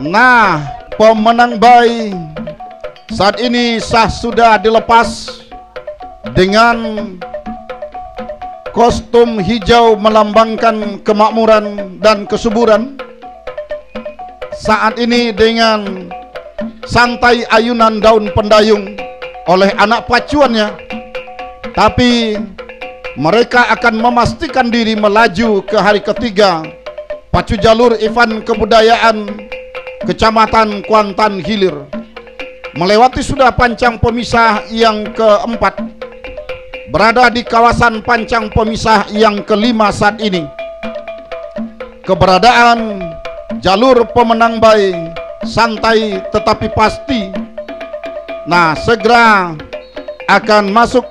Nah, pemenang bayi saat ini sudah dilepas dengan kostum hijau melambangkan kemakmuran dan kesuburan. Saat ini dengan santai ayunan daun pendayung oleh anak pacuannya, tapi mereka akan memastikan diri melaju ke hari ketiga pacu jalur event kebudayaan Kecamatan Kuantan Hilir, melewati sudah pancang pemisah yang keempat, berada di kawasan pancang pemisah yang kelima saat ini. Keberadaan jalur pemenang bayi santai tetapi pasti. Nah, segera akan masuk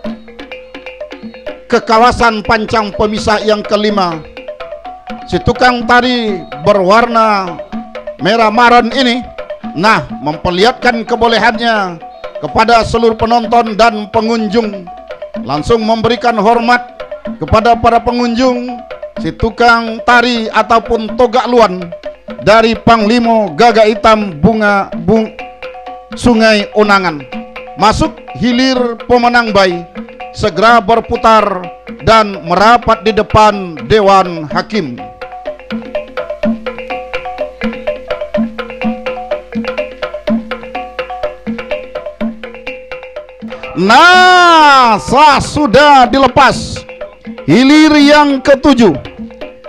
ke kawasan pancang pemisah yang kelima. Si tukang tari berwarna merah maron ini, nah, memperlihatkan kebolehannya kepada seluruh penonton dan pengunjung, langsung memberikan hormat kepada para pengunjung. Si tukang tari ataupun togak luan dari Panglimo Gagak Hitam Sungai Unangan masuk hilir pemenang bayi, segera berputar dan merapat di depan Dewan Hakim. Nah, sudah dilepas hilir yang ketujuh,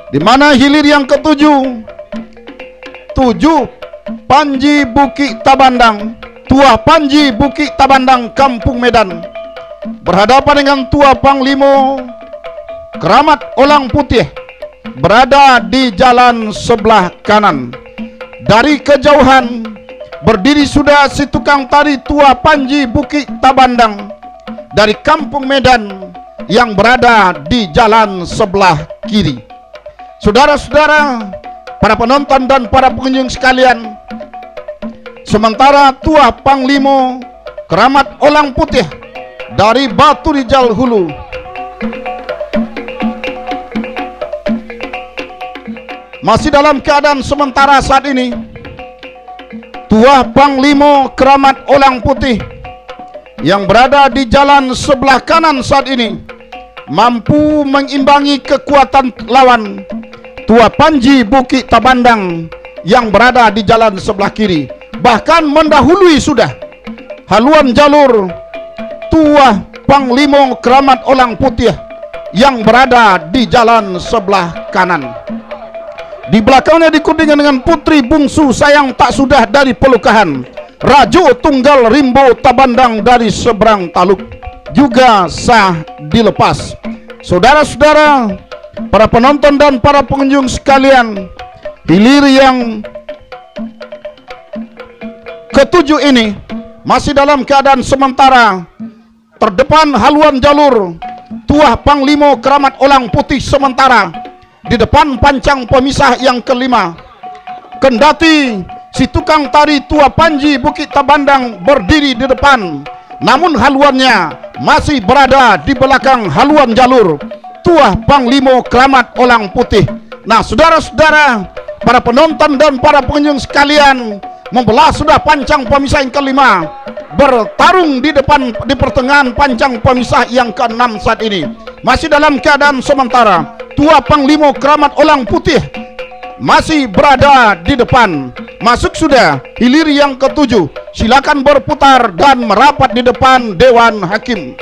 di mana hilir yang ketujuh, 7 Panji Bukit Tabandang, Tua Panji Bukit Tabandang Kampung Medan, berhadapan dengan Tua Panglimo Keramat Olang Putih, berada di jalan sebelah kanan. Dari kejauhan berdiri sudah si tukang tari Tua Panji Bukit Tabandang dari Kampung Medan yang berada di jalan sebelah kiri. Saudara-saudara, para penonton dan para pengunjung sekalian, sementara Tua Panglimo Keramat Olang Putih dari Batu Rijal Hulu masih dalam keadaan sementara saat ini. Tua Panglimo Keramat Olang Putih yang berada di jalan sebelah kanan saat ini mampu mengimbangi kekuatan lawan Tua Panji Bukit Tabandang yang berada di jalan sebelah kiri, bahkan mendahului sudah haluan jalur Tua Panglimo Keramat Olang Putih yang berada di jalan sebelah kanan. Di belakangnya dikudingkan dengan putri bungsu sayang tak sudah dari pelukahan, Rajo Tunggal Rimbo Tabandang dari seberang taluk, juga sah dilepas. Saudara-saudara, para penonton dan para pengunjung sekalian, hilir yang ketujuh ini masih dalam keadaan sementara. Terdepan haluan jalur Tua Panglimo Keramat Olang Putih sementara di depan pancang pemisah yang kelima. Kendati si tukang tari Tua Panji Bukit Tabandang berdiri di depan, namun haluannya masih berada di belakang haluan jalur Tua Panglimo Keramat Olang Putih. Nah, saudara-saudara, para penonton dan para pengunjung sekalian, membelah sudah pancang pemisah yang kelima, bertarung di pertengahan pancang pemisah yang keenam saat ini. Masih dalam keadaan sementara, Tua Panglimo Keramat Olang Putih masih berada di depan. Masuk sudah hilir yang ketujuh, silakan berputar dan merapat di depan Dewan Hakim.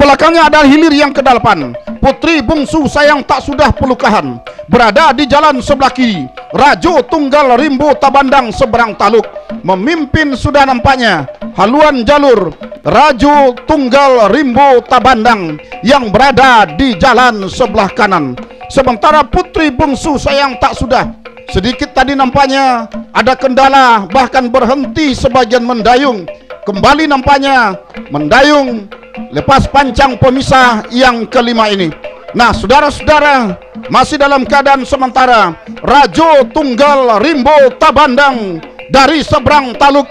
Belakangnya ada hilir yang ke-8, putri bungsu sayang tak sudah pelukahan, berada di jalan sebelah kiri, Rajo Tunggal Rimbo Tabandang seberang taluk, memimpin sudah nampaknya haluan jalur Rajo Tunggal Rimbo Tabandang yang berada di jalan sebelah kanan. Sementara putri bungsu sayang tak sudah Sedikit tadi nampaknya ada kendala, bahkan berhenti sebagian mendayung. Kembali nampaknya mendayung lepas pancang pemisah yang kelima ini. Nah, saudara-saudara, masih dalam keadaan sementara, Rajo Tunggal Rimbo Tabandang dari seberang taluk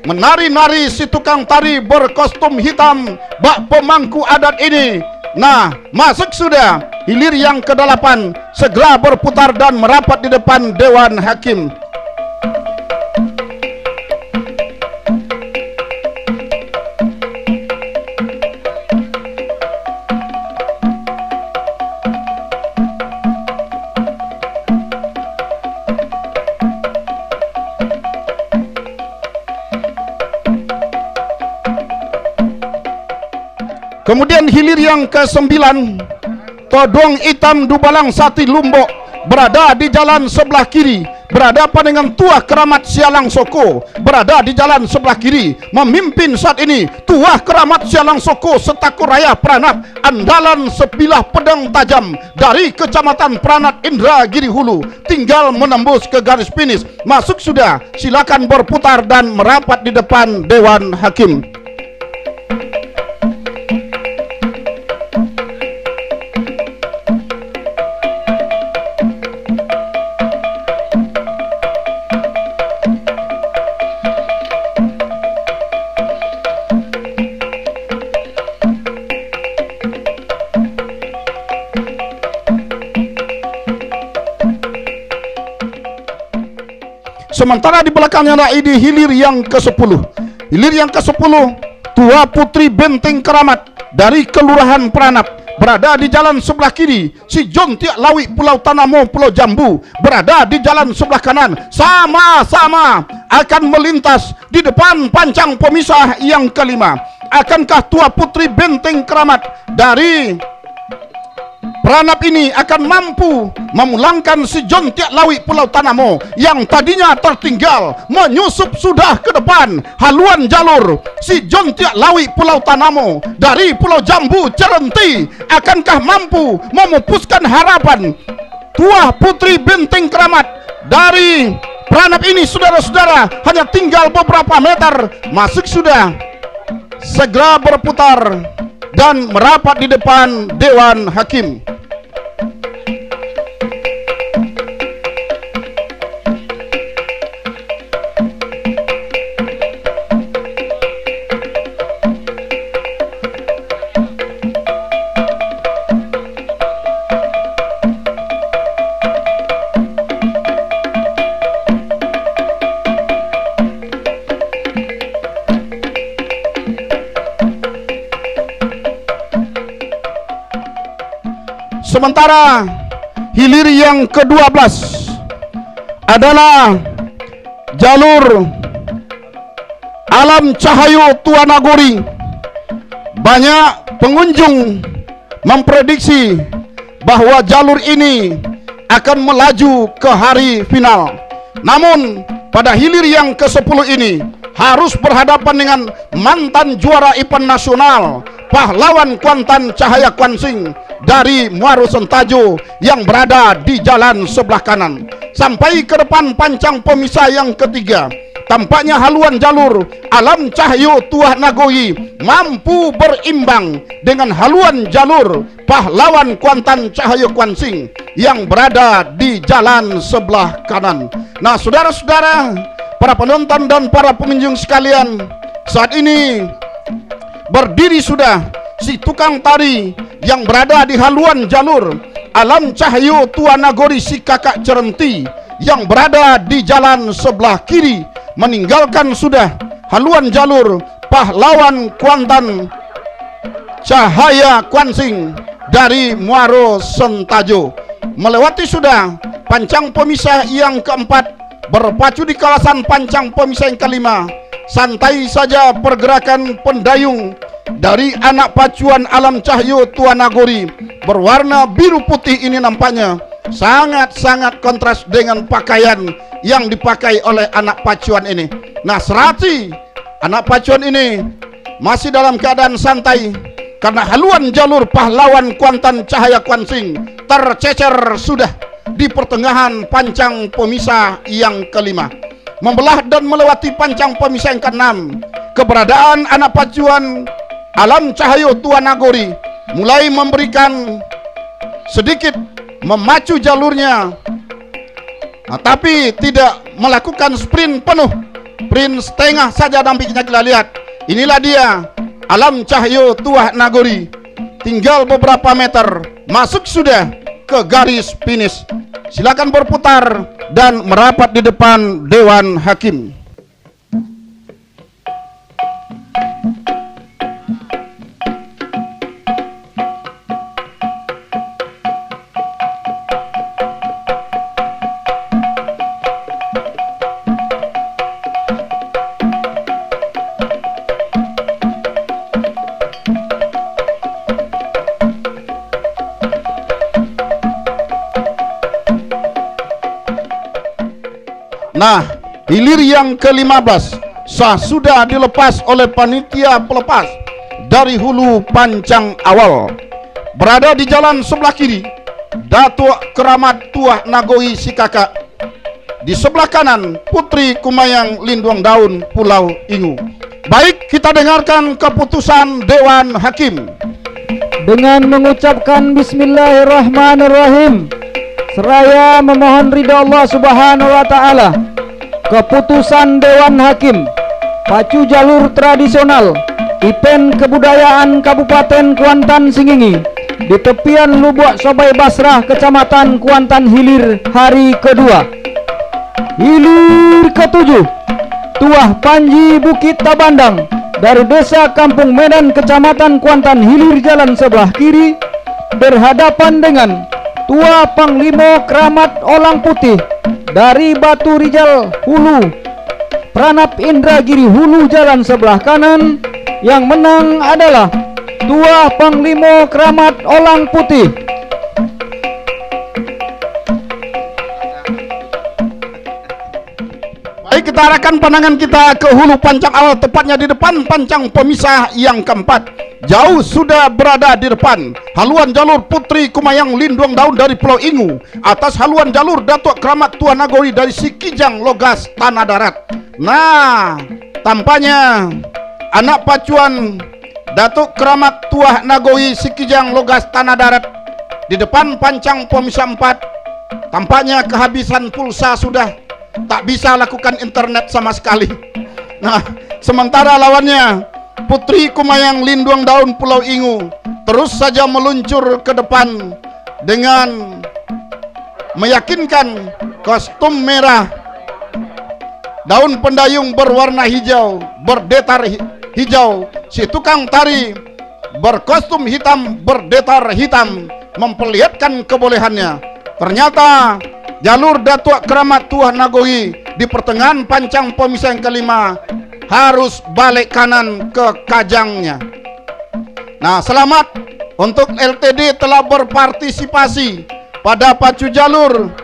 menari-nari si tukang tari berkostum hitam, bak pemangku adat ini. Nah, masuk sudah hilir yang ke-8, segera berputar dan merapat di depan Dewan Hakim. Kemudian hilir yang ke-9, Todong Hitam Dubalang Sati Lumbok berada di jalan sebelah kiri, berhadapan dengan Tuah Keramat Sialang Soko berada di jalan sebelah kiri. Memimpin saat ini Tuah Keramat Sialang Soko Setaku Raya Pranap, andalan sebilah pedang tajam dari Kecamatan Pranat Indragiri Hulu, tinggal menembus ke garis finish. Masuk sudah, silakan berputar dan merapat di depan Dewan Hakim. Sementara di belakangnya ada ini hilir yang ke-10. Hilir yang ke-10, Tua Putri Benteng Keramat dari Kelurahan Pranap berada di jalan sebelah kiri. Si John Tiak Lawi Pulau Tanamo Pulau Jambu berada di jalan sebelah kanan. Sama-sama akan melintas di depan pancang pemisah yang kelima. Akankah Tua Putri Benteng Keramat dari Pranap ini akan mampu memulangkan si John Tiak Lawi Pulau Tanamo yang tadinya tertinggal? Menyusup sudah ke depan haluan jalur si John Tiak Lawi Pulau Tanamo dari Pulau Jambu Cerenti. Akankah mampu memupuskan harapan Tuah Putri Benteng Keramat dari Pranap ini? Saudara-saudara, hanya tinggal beberapa meter. Masuk sudah, segera berputar dan merapat di depan Dewan Hakim. Sementara hilir yang ke-12 adalah jalur Alam Cahayu Tuanagori. Banyak pengunjung memprediksi bahwa jalur ini akan melaju ke hari final. Namun pada hilir yang ke-10 ini harus berhadapan dengan mantan juara event nasional, pahlawan Kuantan Cahaya Kuansing dari Muaro Sentajo yang berada di jalan sebelah kanan. Sampai ke depan pancang pemisah yang ketiga, tampaknya haluan jalur Alam Cahayu Tuah Nagoyi mampu berimbang dengan haluan jalur pahlawan Kuantan Cahaya Kuansing yang berada di jalan sebelah kanan. Nah, saudara-saudara, para penonton dan para pengunjung sekalian, saat ini berdiri sudah si tukang tari yang berada di haluan jalur Alam Cahayu Tuanagori si Kakak Cerenti yang berada di jalan sebelah kiri, meninggalkan sudah haluan jalur pahlawan Kuantan Cahaya Kuansing dari Muaro Sentajo, melewati sudah pancang pemisah yang keempat, berpacu di kawasan pancang pemisah yang kelima. Santai saja pergerakan pendayung dari anak pacuan Alam Cahayu Tuanagori berwarna biru putih ini nampaknya sangat-sangat kontras dengan pakaian yang dipakai oleh anak pacuan ini. Nah, serati anak pacuan ini masih dalam keadaan santai karena haluan jalur pahlawan Kuantan Cahaya Kuansing tercecer sudah di pertengahan pancang pemisah yang kelima. Membelah dan melewati pancang pemisah yang keenam, keberadaan anak pacuan Alam Cahyo Tua Nagori mulai memberikan sedikit memacu jalurnya, tapi tidak melakukan sprint penuh, sprint setengah saja. Dampaknya kita lihat, inilah dia Alam Cahyo Tua Nagori, tinggal beberapa meter masuk sudah ke garis finish. Silakan berputar dan merapat di depan Dewan Hakim. Nah, hilir yang ke-15 sah sudah dilepas oleh panitia pelepas dari hulu pancang awal. Berada di jalan sebelah kiri, Datuk Keramat Tuah Nagoi Sikaka. Di sebelah kanan, Putri Kumayang Linduang Daun Pulau Ingu. Baik, kita dengarkan keputusan Dewan Hakim. Dengan mengucapkan Bismillahirrahmanirrahim, seraya memohon ridha Allah Subhanahu wa Ta'ala, keputusan Dewan Hakim pacu jalur tradisional Ipen Kebudayaan Kabupaten Kuantan Singingi di tepian Lubuk Sobai Basrah, Kecamatan Kuantan Hilir, hari kedua. Hilir ketujuh, Tuah Panji Bukit Tabandang dari Desa Kampung Medan, Kecamatan Kuantan Hilir, jalan sebelah kiri, berhadapan dengan Tua Panglimo Keramat Olang Putih dari Batu Rijal Hulu, Pranap Indragiri Hulu, jalan sebelah kanan. Yang menang adalah Tua Panglimo Keramat Olang Putih. Baik, kita arahkan pandangan kita ke hulu pancang awal, tepatnya di depan pancang pemisah yang keempat. Jauh sudah berada di depan haluan jalur Putri Kumayang Linduang Daun dari Pulau Ingu, atas haluan jalur Datuk Keramat Tua Nagori dari Sikijang Logas Tanah Darat. Nah, tampaknya anak pacuan Datuk Keramat Tua Nagori Sikijang Logas Tanah Darat di depan pancang pemisah 4. Tampaknya kehabisan pulsa sudah, tak bisa lakukan internet sama sekali. Nah, sementara lawannya Putri Kumayang Linduang Daun Pulau Ingu terus saja meluncur ke depan dengan meyakinkan kostum merah, daun pendayung berwarna hijau, berdetar hijau. Si tukang tari berkostum hitam, berdetar hitam, memperlihatkan kebolehannya. Ternyata jalur Datuk Keramat Tuah Nagoi di pertengahan pancang pemisah yang kelima harus balik kanan ke kajangnya. Nah, selamat untuk LTD telah berpartisipasi pada pacu jalur.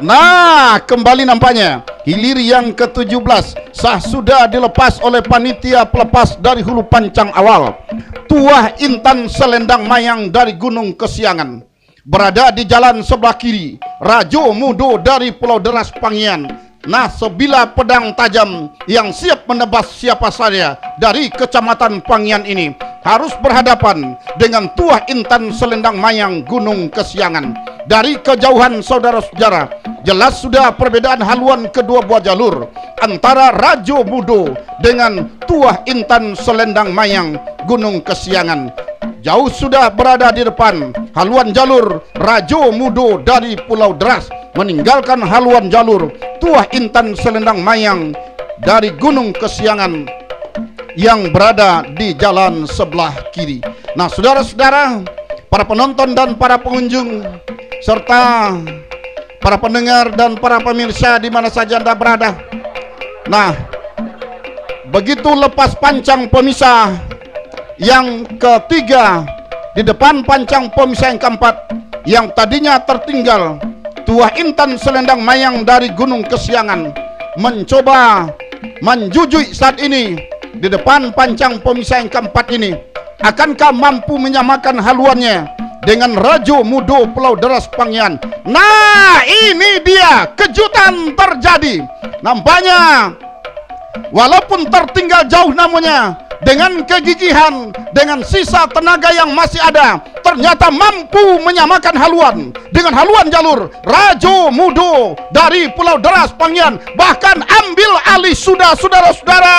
Nah, kembali nampaknya hilir yang ke-17 sah sudah dilepas oleh panitia pelepas dari hulu pancang awal. Tuah Intan Selendang Mayang dari Gunung Kesiangan. Berada di jalan sebelah kiri, Rajo Mudo dari Pulau Deras Pangian. Nah, sebilah pedang tajam yang siap menebas siapa saja dari Kecamatan Pangian ini harus berhadapan dengan Tuah Intan Selendang Mayang Gunung Kesiangan. Dari kejauhan saudara-saudara, jelas sudah perbedaan haluan kedua buah jalur antara Rajo Mudo dengan Tuah Intan Selendang Mayang Gunung Kesiangan. Jauh sudah berada di depan haluan jalur Rajo Mudo dari Pulau Deras, meninggalkan haluan jalur Tuah Intan Selendang Mayang dari Gunung Kesiangan yang berada di jalan sebelah kiri. Nah, saudara-saudara, para penonton dan para pengunjung serta para pendengar dan para pemirsa di mana saja Anda berada. Nah, begitu lepas pancang pemisah yang ketiga, di depan pancang pemisah yang keempat yang tadinya tertinggal, Tuah Intan Selendang Mayang dari Gunung Kesiangan mencoba menjujui saat ini di depan pancang pemisah yang keempat ini. Akankah mampu menyamakan haluannya dengan Rajo Mudo Pulau Deras Pangyan? Nah, ini dia kejutan terjadi. Nampaknya walaupun tertinggal jauh namanya, dengan kegigihan, dengan sisa tenaga yang masih ada, ternyata mampu menyamakan haluan dengan haluan jalur Rajo Mudo dari Pulau Deras Pangyan. Bahkan ambil alih sudah, saudara-saudara,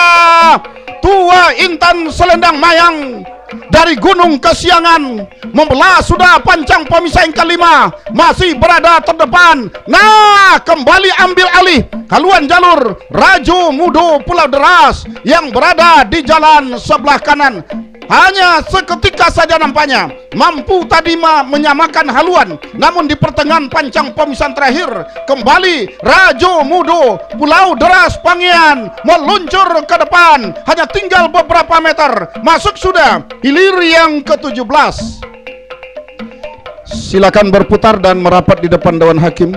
Tua Intan Selendang Mayang dari Gunung Kesiangan membelah sudah pancang pemisah yang kelima, masih berada terdepan. Nah, kembali ambil alih haluan jalur Rajo Mudo Pulau Deras yang berada di jalan sebelah kanan. Hanya seketika saja nampaknya mampu tadi menyamakan haluan, namun di pertengahan pancang pemisahan terakhir kembali Rajo Mudo Pulau Deras Pangyan meluncur ke depan. Hanya tinggal beberapa meter masuk sudah hilir yang ke-17. Silakan berputar dan merapat di depan Dewan Hakim.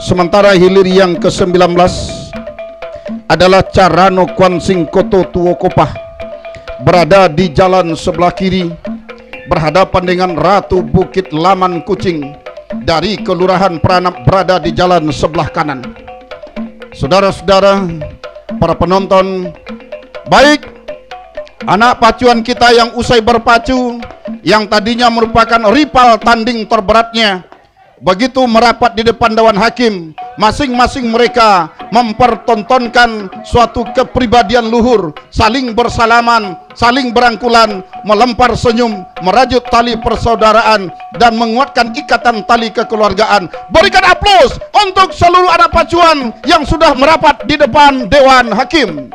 Sementara hilir yang ke-19 adalah Carano Kwansing Koto Tuo Kopah, berada di jalan sebelah kiri berhadapan dengan Ratu Bukit Laman Kucing dari Kelurahan Pranap, berada di jalan sebelah kanan. Saudara-saudara, para penonton, baik anak pacuan kita yang usai berpacu, yang tadinya merupakan rival tanding terberatnya, begitu merapat di depan Dewan Hakim, masing-masing mereka mempertontonkan suatu kepribadian luhur, saling bersalaman, saling berangkulan, melempar senyum, merajut tali persaudaraan, dan menguatkan ikatan tali kekeluargaan. Berikan aplaus untuk seluruh anak pacuan yang sudah merapat di depan Dewan Hakim.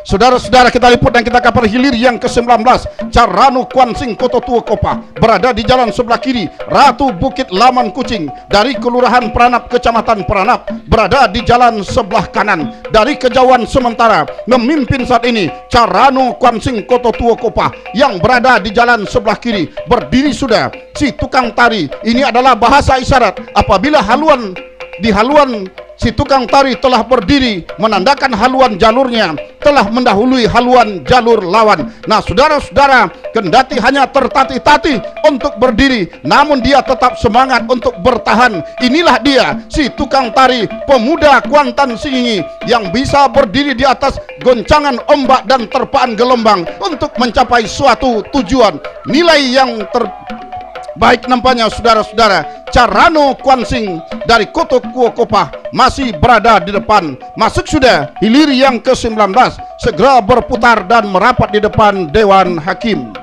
Saudara-saudara, kita liput dan kita kapal hilir yang ke-19. Carano Kwansing Koto Tuo Kopah, berada di jalan sebelah kiri. Ratu Bukit Laman Kucing dari Kelurahan Pranap, Kecamatan Pranap, berada di jalan sebelah kanan. Dari kejauhan sementara memimpin saat ini Carano Kwansing Koto Tuo Kopah yang berada di jalan sebelah kiri. Berdiri sudah si tukang tari. Ini adalah bahasa isyarat apabila haluan si tukang tari telah berdiri, menandakan haluan jalurnya telah mendahului haluan jalur lawan. Nah, saudara-saudara, kendati hanya tertatih-tatih untuk berdiri, namun dia tetap semangat untuk bertahan. Inilah dia, si tukang tari pemuda Kuantan Singingi, yang bisa berdiri di atas goncangan ombak dan terpaan gelombang untuk mencapai suatu tujuan. Nilai yang baik nampaknya, saudara-saudara, Carano Kwansing dari Koto Tuo Kopah masih berada di depan. Masuk sudah hilir yang ke-19, segera berputar dan merapat di depan Dewan Hakim.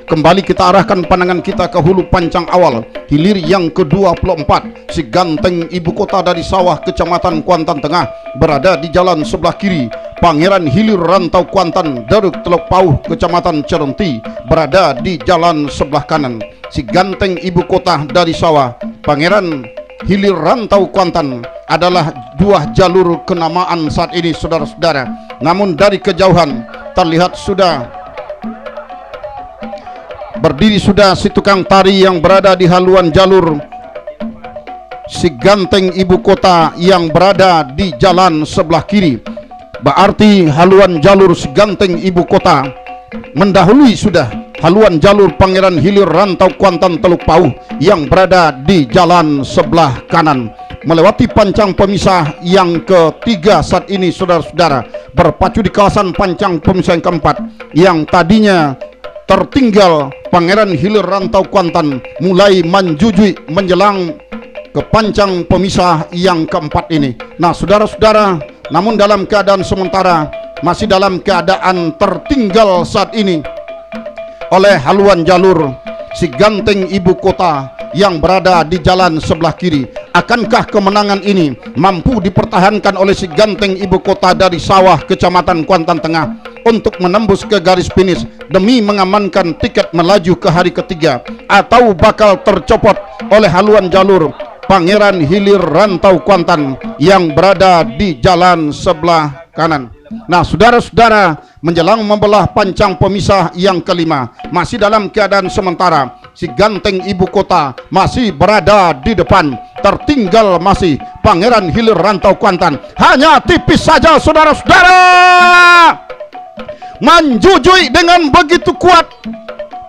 Kembali kita arahkan pandangan kita ke hulu pancang awal, hilir yang ke-24. Si ganteng ibu kota dari sawah Kecamatan Kuantan Tengah berada di jalan sebelah kiri. Pangeran Hilir Rantau Kuantan dari Teluk Pauh, Kecamatan Cerenti, berada di jalan sebelah kanan. Si ganteng ibu kota dari sawah, Pangeran Hilir Rantau Kuantan, adalah dua jalur kenamaan saat ini, saudara-saudara. Namun dari kejauhan terlihat sudah berdiri si tukang tari yang berada di haluan jalur si ganteng ibu kota yang berada di jalan sebelah kiri. Berarti haluan jalur si ganteng ibu kota mendahului sudah haluan jalur Pangeran Hilir Rantau Kuantan Teluk Pauh yang berada di jalan sebelah kanan. Melewati pancang pemisah yang ketiga saat ini, saudara-saudara, berpacu di kawasan pancang pemisah yang keempat, yang tadinya tertinggal Pangeran Hilir Rantau Kuantan mulai menjujui menjelang ke pancang pemisah yang keempat ini. Nah, saudara-saudara, namun dalam keadaan sementara masih dalam keadaan tertinggal saat ini oleh haluan jalur si ganteng ibu kota yang berada di jalan sebelah kiri. Akankah kemenangan ini mampu dipertahankan oleh si ganteng ibu kota dari sawah Kecamatan Kuantan Tengah untuk menembus ke garis finish demi mengamankan tiket melaju ke hari ketiga, atau bakal tercopot oleh haluan jalur Pangeran Hilir Rantau Kuantan yang berada di jalan sebelah kanan? Nah, saudara-saudara, menjelang membelah pancang pemisah yang kelima, masih dalam keadaan sementara, si ganteng ibu kota masih berada di depan. Tertinggal masih Pangeran Hilir Rantau Kuantan, hanya tipis saja, saudara-saudara. Menjujui dengan begitu kuat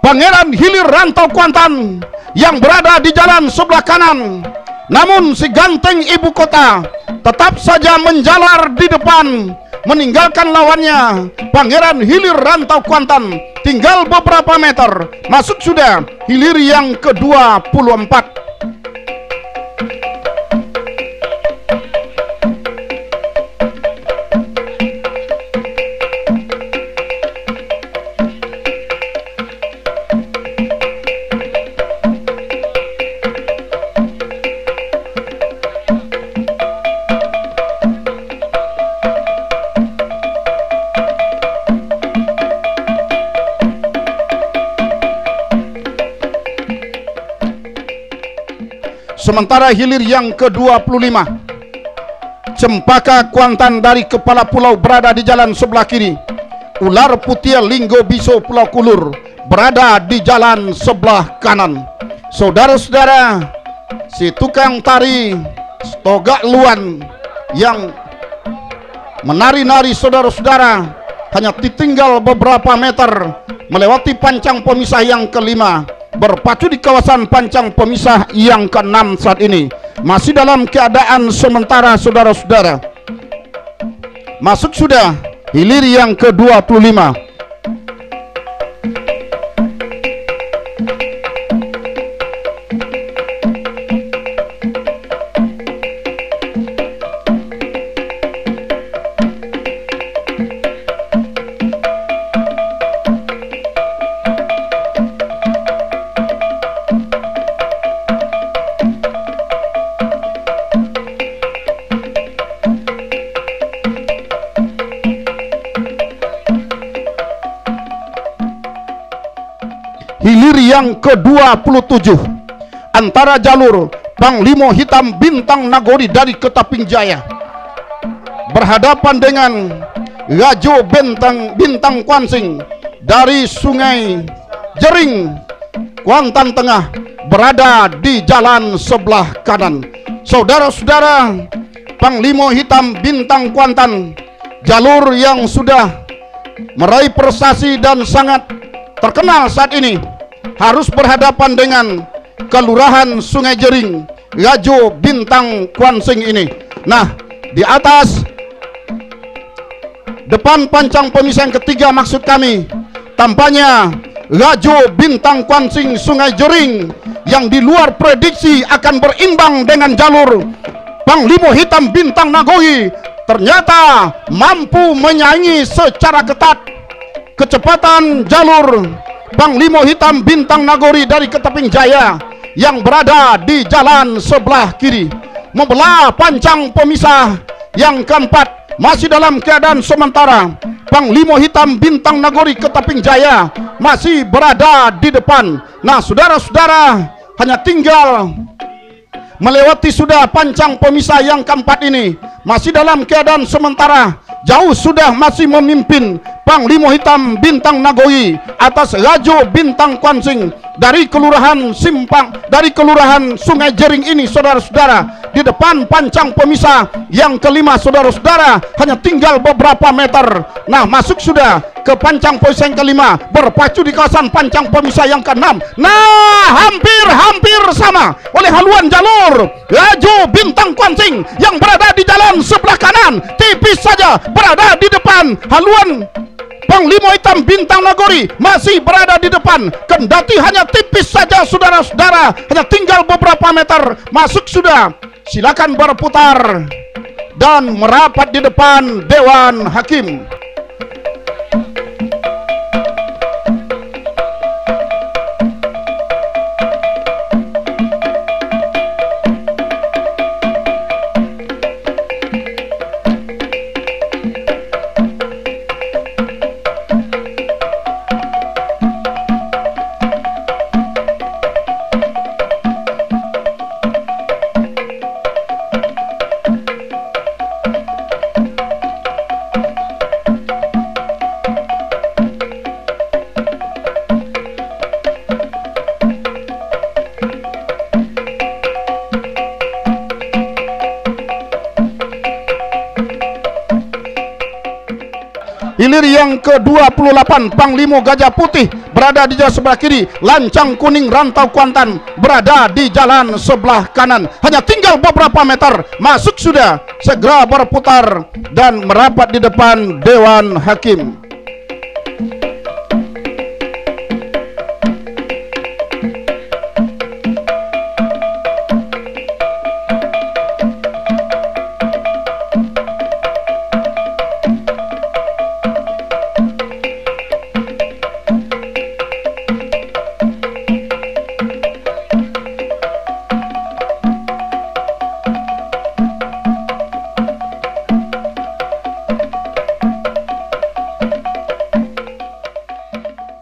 Pangeran Hilir Rantau Kuantan yang berada di jalan sebelah kanan. Namun si ganteng ibu kota tetap saja menjalar di depan, meninggalkan lawannya Pangeran Hilir Rantau Kuantan tinggal beberapa meter. Masuk sudah hilir yang ke-24. Sementara hilir yang ke-25, Cempaka Kuantan dari kepala pulau berada di jalan sebelah kiri. Ular Putih Linggo Biso Pulau Kulur berada di jalan sebelah kanan. Saudara-saudara, si tukang tari Togak Luan yang menari-nari, saudara-saudara, hanya ditinggal beberapa meter melewati pancang pemisah yang kelima, berpacu di kawasan pancang pemisah yang keenam saat ini. Masih dalam keadaan sementara, saudara-saudara. Masuk sudah hilir yang ke-25. Hilir yang ke-27 antara jalur Panglima Hitam Bintang Nagori dari Ketaping Jaya berhadapan dengan Rajo Bintang Kuansing dari Sungai Jering, Kuantan Tengah, berada di jalan sebelah kanan. Saudara-saudara, Panglima Hitam Bintang Kuantan, jalur yang sudah meraih prestasi dan sangat terkenal saat ini, harus berhadapan dengan Kelurahan Sungai Jering, Rajo Bintang Kuansing ini. Nah, di atas depan pancang pemisah yang ketiga maksud kami, tampaknya Rajo Bintang Kuansing Sungai Jering yang di luar prediksi akan berimbang dengan jalur Panglima Hitam Bintang Nagori ternyata mampu menyaingi secara ketat kecepatan jalur Panglima Hitam Bintang Nagori dari Ketaping Jaya yang berada di jalan sebelah kiri. Membelah pancang pemisah yang keempat masih dalam keadaan sementara. Panglima Hitam Bintang Nagori Ketaping Jaya masih berada di depan. Nah, saudara-saudara, hanya tinggal melewati sudah pancang pemisah yang keempat ini. Masih dalam keadaan sementara, jauh sudah masih memimpin Panglima Hitam Bintang Nagori atas Rajo Bintang Kwansing dari Kelurahan Simpang, dari Kelurahan Sungai Jering ini, saudara-saudara. Di depan pancang pemisah yang kelima, saudara-saudara, hanya tinggal beberapa meter. Nah, masuk sudah ke pancang pemisah yang kelima, berpacu di kawasan pancang pemisah yang keenam. Nah, hampir sama oleh haluan jalur Rajo Bintang Kwansing yang berada di jalan sebelah kanan, tipis saja berada di depan. Haluan Panglima Hitam Bintang Nagori masih berada di depan, kendati hanya tipis saja, saudara-saudara, hanya tinggal beberapa meter. Masuk sudah, silakan berputar dan merapat di depan Dewan Hakim. Hilir yang ke-28, Panglima Gajah Putih berada di jalan sebelah kiri, Lancang Kuning Rantau Kuantan berada di jalan sebelah kanan. Hanya tinggal beberapa meter, masuk sudah, segera berputar dan merapat di depan Dewan Hakim.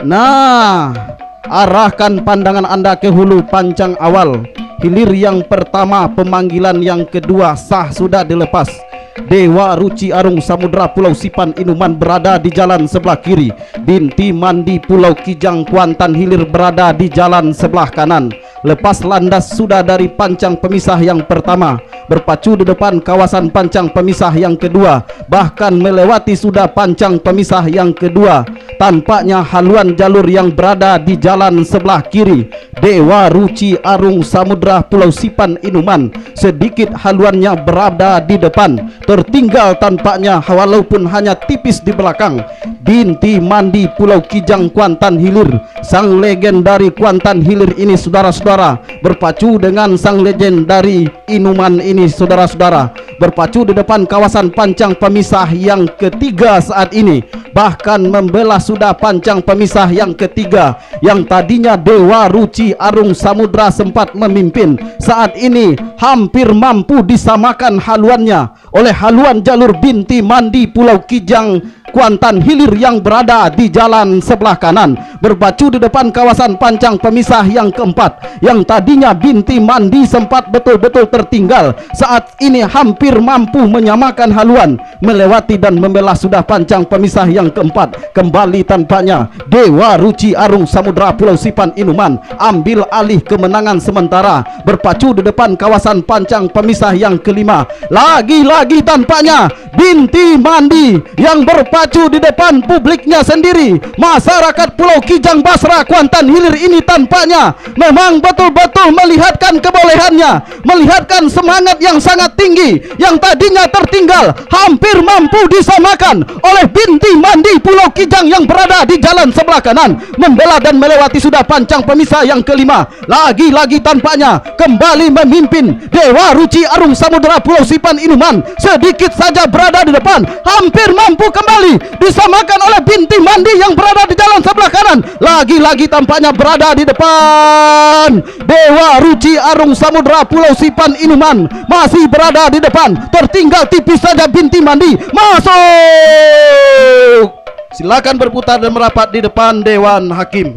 Nah, arahkan pandangan Anda ke hulu pancang awal. Hilir yang pertama, pemanggilan yang kedua sah sudah dilepas. Dewa Ruci Arung Samudra Pulau Sipan Inuman berada di jalan sebelah kiri. Binti Mandi Pulau Kijang Kuantan Hilir berada di jalan sebelah kanan. Lepas landas sudah dari pancang pemisah yang pertama, berpacu di depan kawasan pancang pemisah yang kedua, bahkan melewati sudah pancang pemisah yang kedua. Tampaknya haluan jalur yang berada di jalan sebelah kiri, Dewa Ruci Arung Samudra Pulau Sipan Inuman, sedikit haluannya berada di depan. Tertinggal tampaknya walaupun hanya tipis di belakang, Binti Mandi Pulau Kijang Kuantan Hilir. Sang legendari Kuantan Hilir ini, saudara-saudara, berpacu dengan sang legendari Inuman ini, saudara-saudara, berpacu di depan kawasan pancang pemisah yang ketiga saat ini, bahkan membelah sudah pancang pemisah yang ketiga. Yang tadinya Dewa Ruci Arung Samudra sempat memimpin, saat ini hampir mampu disamakan haluannya oleh haluan jalur Binti Mandi Pulau Kijang Kuantan Hilir yang berada di jalan sebelah kanan, berpacu di depan kawasan pancang pemisah yang keempat. Yang tadinya Binti Mandi sempat betul-betul tertinggal, saat ini hampir mampu menyamakan haluan, melewati dan membelah sudah pancang pemisah yang keempat. Kembali tampaknya Dewa Ruci Arung Samudra Pulau Sipan Inuman ambil alih kemenangan sementara, berpacu di depan kawasan pancang pemisah yang kelima. Lagi-lagi tampaknya Binti Mandi yang berpacu di depan publiknya sendiri, masyarakat Pulau Kijang Basra Kuantan Hilir ini tampaknya memang betul-betul melihatkan kebolehannya, melihatkan semangat yang sangat tinggi. Yang tadinya tertinggal hampir mampu disamakan oleh Binti Mandi Pulau Kijang yang berada di jalan sebelah kanan, membela dan melewati sudah pancang pemisah yang kelima. Lagi-lagi tampaknya kembali memimpin Dewa Ruci Arung Samudra Pulau Sipan Inuman, sedikit saja berada di depan, hampir mampu kembali disamakan oleh Binti Mandi yang berada di jalan sebelah kanan. Lagi-lagi tampaknya berada di depan Dewa Ruci Arung Samudra Pulau Sipan Inuman, masih berada di depan, tertinggal tipis saja Binti Mandi, masuk. Silakan berputar dan merapat di depan Dewan Hakim.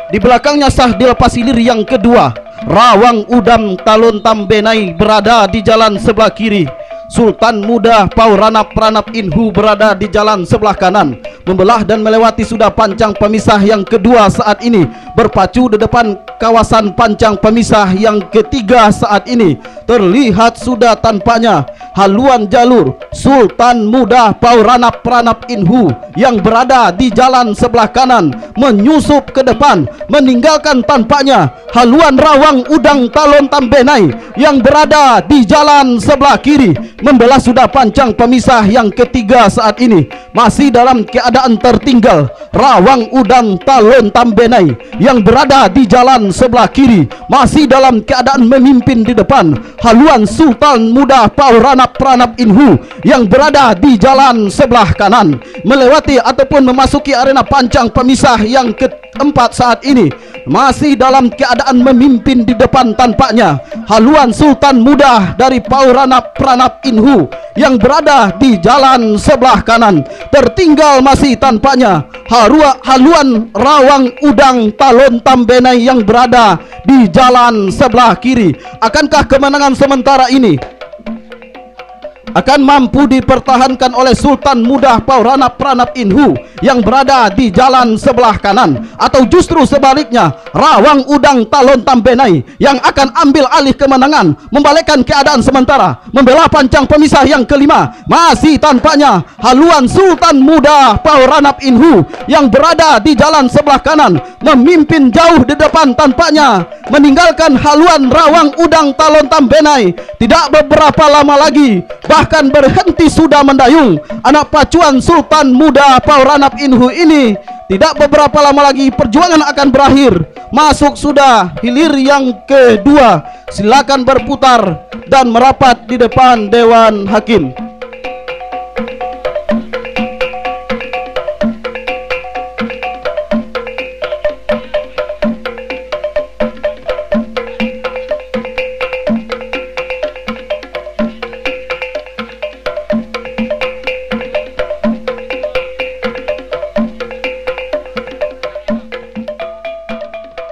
Di belakangnya sah dilepas hilir yang kedua, Rawang Udam Talon Tambenai berada di jalan sebelah kiri. Sultan Muda Pauranap Pranap Inhu berada di jalan sebelah kanan. Membelah dan melewati sudah pancang pemisah yang kedua saat ini, berpacu di depan kawasan pancang pemisah yang ketiga saat ini. Terlihat sudah tampaknya haluan jalur Sultan Muda Pauranap Pranap Inhu yang berada di jalan sebelah kanan menyusup ke depan, meninggalkan tampaknya haluan Rawang Udang Talon Tambenai yang berada di jalan sebelah kiri. Membelah sudah pancang pemisah yang ketiga saat ini, masih dalam keadaan tertinggal Rawang Udang Talon Tambenai yang berada di jalan sebelah kiri, masih dalam keadaan memimpin di depan haluan Sultan Muda Pauranap Pranap Inhu yang berada di jalan sebelah kanan. Melewati ataupun memasuki arena pancang pemisah yang keempat saat ini, masih dalam keadaan memimpin di depan tampaknya haluan Sultan Muda dari Pauranap Pranap Inhu yang berada di jalan sebelah kanan. Tertinggal masih tampaknya haluan Rawang Udang Talon Tambenai yang berada di jalan sebelah kiri. Akankah kemenangan sementara ini akan mampu dipertahankan oleh Sultan Muda Pauranap Pranap Inhu yang berada di jalan sebelah kanan, atau justru sebaliknya Rawang Udang Talon Tambenai yang akan ambil alih kemenangan, membalikkan keadaan sementara, membela pancang pemisah yang kelima? Masih tampaknya haluan Sultan Muda Pauranap Inhu yang berada di jalan sebelah kanan memimpin jauh di depan tampaknya, meninggalkan haluan Rawang Udang Talon Tambenai. Tidak beberapa lama lagi, bahkan berhenti sudah mendayung anak pacuan Sultan Muda Pauranap Inhu ini. Tidak beberapa lama lagi perjuangan akan berakhir. Masuk sudah hilir yang kedua. Silakan berputar dan merapat di depan Dewan Hakim.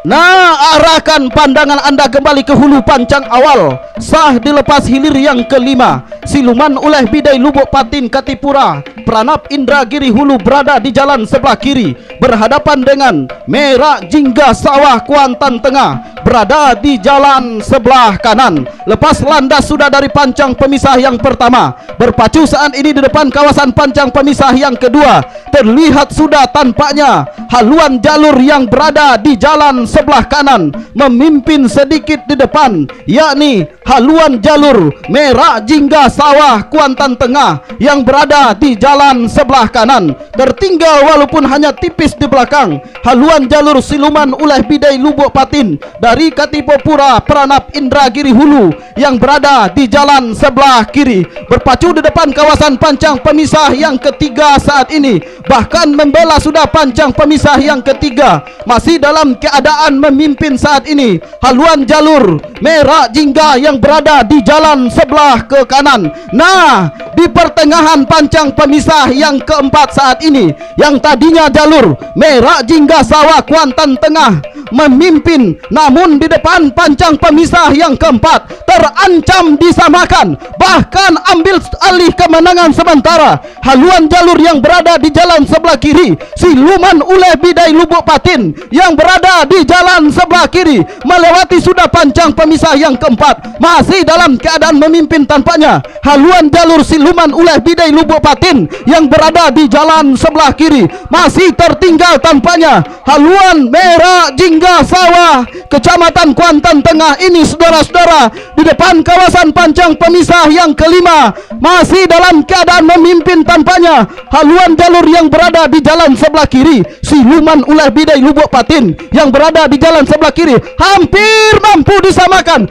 Nah, arahkan pandangan Anda kembali ke hulu pancang awal. Sah dilepas hilir yang kelima. Siluman Uleh Bidai Lubuk Patin Katipura Pranap Indragiri Hulu berada di jalan sebelah kiri, berhadapan dengan Merak Jingga Sawah Kuantan Tengah berada di jalan sebelah kanan. Lepas landas sudah dari pancang pemisah yang pertama, berpacu saat ini di depan kawasan pancang pemisah yang kedua. Terlihat sudah tampaknya haluan jalur yang berada di jalan sebelah kanan memimpin sedikit di depan, yakni haluan jalur Merak Jingga Sawah Kuantan Tengah yang berada di jalan sebelah kanan. Tertinggal walaupun hanya tipis di belakang haluan jalur Siluman Uleh Bidai Lubuk Patin dari Katipura Pranap Indragiri Hulu yang berada di jalan sebelah kiri, berpacu di depan kawasan pancang pemisah yang ketiga saat ini, bahkan membela sudah pancang pemisah yang ketiga. Masih dalam keadaan memimpin saat ini haluan jalur Merak Jingga yang berada di jalan sebelah ke kanan. Nah, di pertengahan pancang pemisah yang keempat saat ini, yang tadinya jalur Merak Jingga Sawah Kuantan Tengah memimpin, namun di depan pancang pemisah yang keempat terancam disamakan, bahkan ambil alih kemenangan sementara haluan jalur yang berada di jalan jalan sebelah kiri, siluman oleh bidai Lubuk Patin yang berada di jalan sebelah kiri, melewati sudah pancang pemisah yang keempat, masih dalam keadaan memimpin tampaknya haluan jalur siluman oleh bidai Lubuk Patin yang berada di jalan sebelah kiri, masih tertinggal tampaknya haluan Merah Jingga Sawah, Kecamatan Kuantan Tengah ini saudara-saudara, di depan kawasan pancang pemisah yang kelima, masih dalam keadaan memimpin tampaknya haluan jalur yang berada di jalan sebelah kiri, siluman ulah bidai Lubuk Patin yang berada di jalan sebelah kiri, hampir mampu disamakan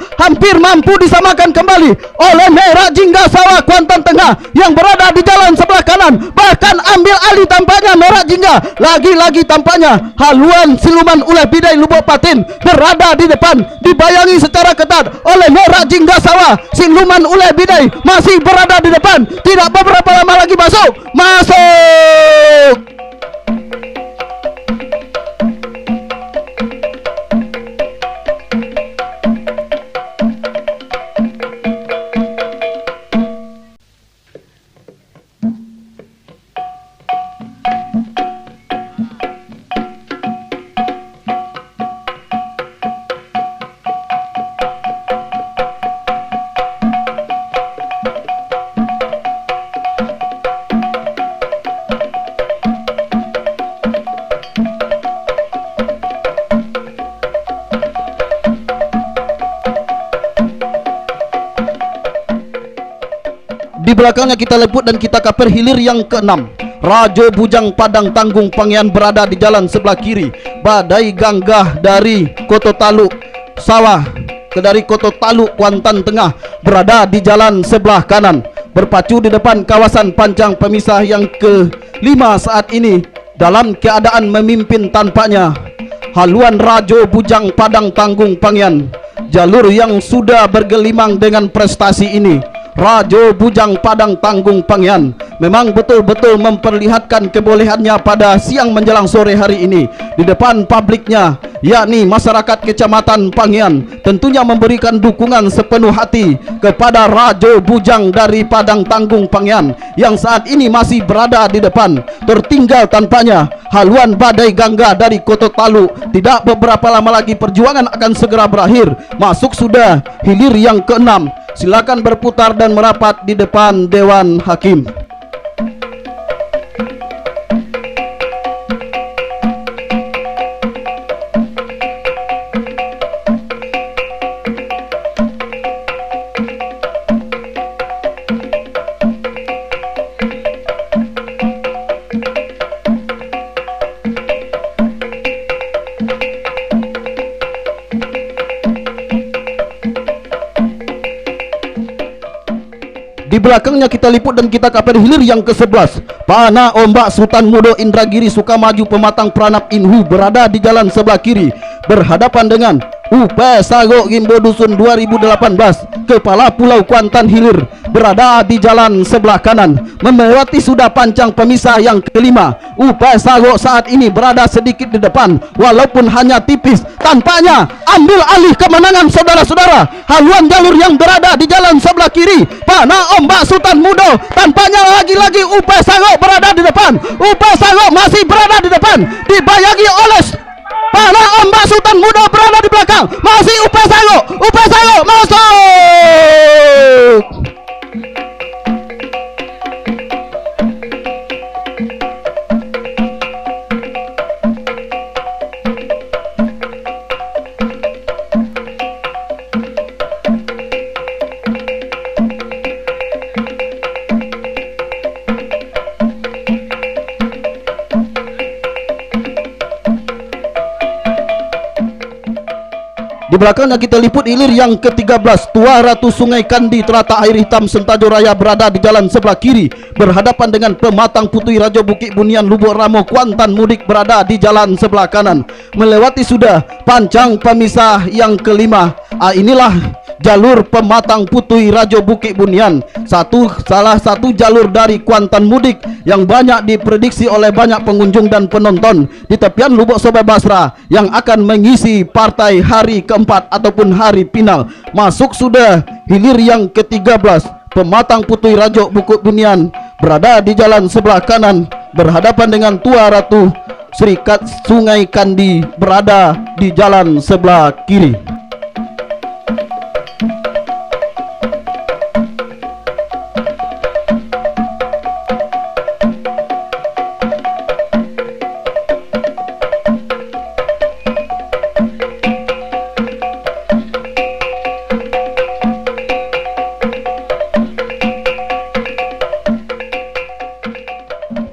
kembali oleh Merah Jingga Sawah Kuantan Tengah yang berada di jalan sebelah kanan, bahkan ambil alih tampaknya Merah Jingga, lagi-lagi tampaknya haluan siluman ulah bidai Lubuk Patin berada di depan, dibayangi secara ketat oleh Merah Jingga Sawah, siluman ulah bidai masih berada di depan, tidak beberapa lama lagi masuk. Di belakangnya kita liput dan kita kaper hilir yang keenam, Rajo Bujang Padang Tanggung Pangyan berada di jalan sebelah kiri, badai ganggah dari Koto Taluk Sawah dari Koto Taluk Kuantan Tengah berada di jalan sebelah kanan, berpacu di depan kawasan pancang pemisah yang kelima saat ini dalam keadaan memimpin tampaknya haluan Rajo Bujang Padang Tanggung Pangyan, jalur yang sudah bergelimang dengan prestasi ini. Rajo Bujang Padang Tanggung Pangyan memang betul-betul memperlihatkan kebolehannya pada siang menjelang sore hari ini di depan publiknya, yakni masyarakat Kecamatan Pangyan, tentunya memberikan dukungan sepenuh hati kepada Rajo Bujang dari Padang Tanggung Pangyan yang saat ini masih berada di depan. Tertinggal tampaknya haluan badai gangga dari Koto Taluk. Tidak beberapa lama lagi perjuangan akan segera berakhir, masuk sudah hilir yang keenam. Silakan berputar dan merapat di depan Dewan Hakim. Di belakangnya kita liput dan kita kaper hilir yang ke-11, Panah Ombak Sultan Mudo Indragiri Sukamaju Pematang Pranap Inhu berada di jalan sebelah kiri, berhadapan dengan Upe Sago Gimbo Dusun 2018 Kepala Pulau Kuantan Hilir berada di jalan sebelah kanan, melewati sudah pancang pemisah yang kelima. Upe Sago saat ini berada sedikit di depan walaupun hanya tipis, tampaknya ambil alih kemenangan saudara-saudara haluan jalur yang berada di jalan sebelah kiri, Panah Ombak Sultan Mudo. Tampaknya lagi-lagi Upe Sago berada di depan, Upe Sago masih berada di depan, dibayangi oleh Panah Ombak Sultan Mudo berada di belakang, masih Upe Sago masuk. Di belakangnya kita liput hilir yang ke-13, Tua Ratu Sungai Kandi Terata Air Hitam Sentajo Raya berada di jalan sebelah kiri, berhadapan dengan Pematang Putui Rajo Bukit Bunian Lubuk Ramo Kuantan Mudik berada di jalan sebelah kanan, melewati sudah pancang pemisah yang kelima. Inilah jalur Pematang Putui Rajo Bukit Bunian, salah satu jalur dari Kuantan Mudik yang banyak diprediksi oleh banyak pengunjung dan penonton di tepian Lubuk Sobe Basra yang akan mengisi partai hari keempat ataupun hari final. Masuk sudah hilir yang ke-13, Pematang Putui Rajo Bukit Bunian berada di jalan sebelah kanan, berhadapan dengan Tua Ratu Serikat Sungai Kandi berada di jalan sebelah kiri.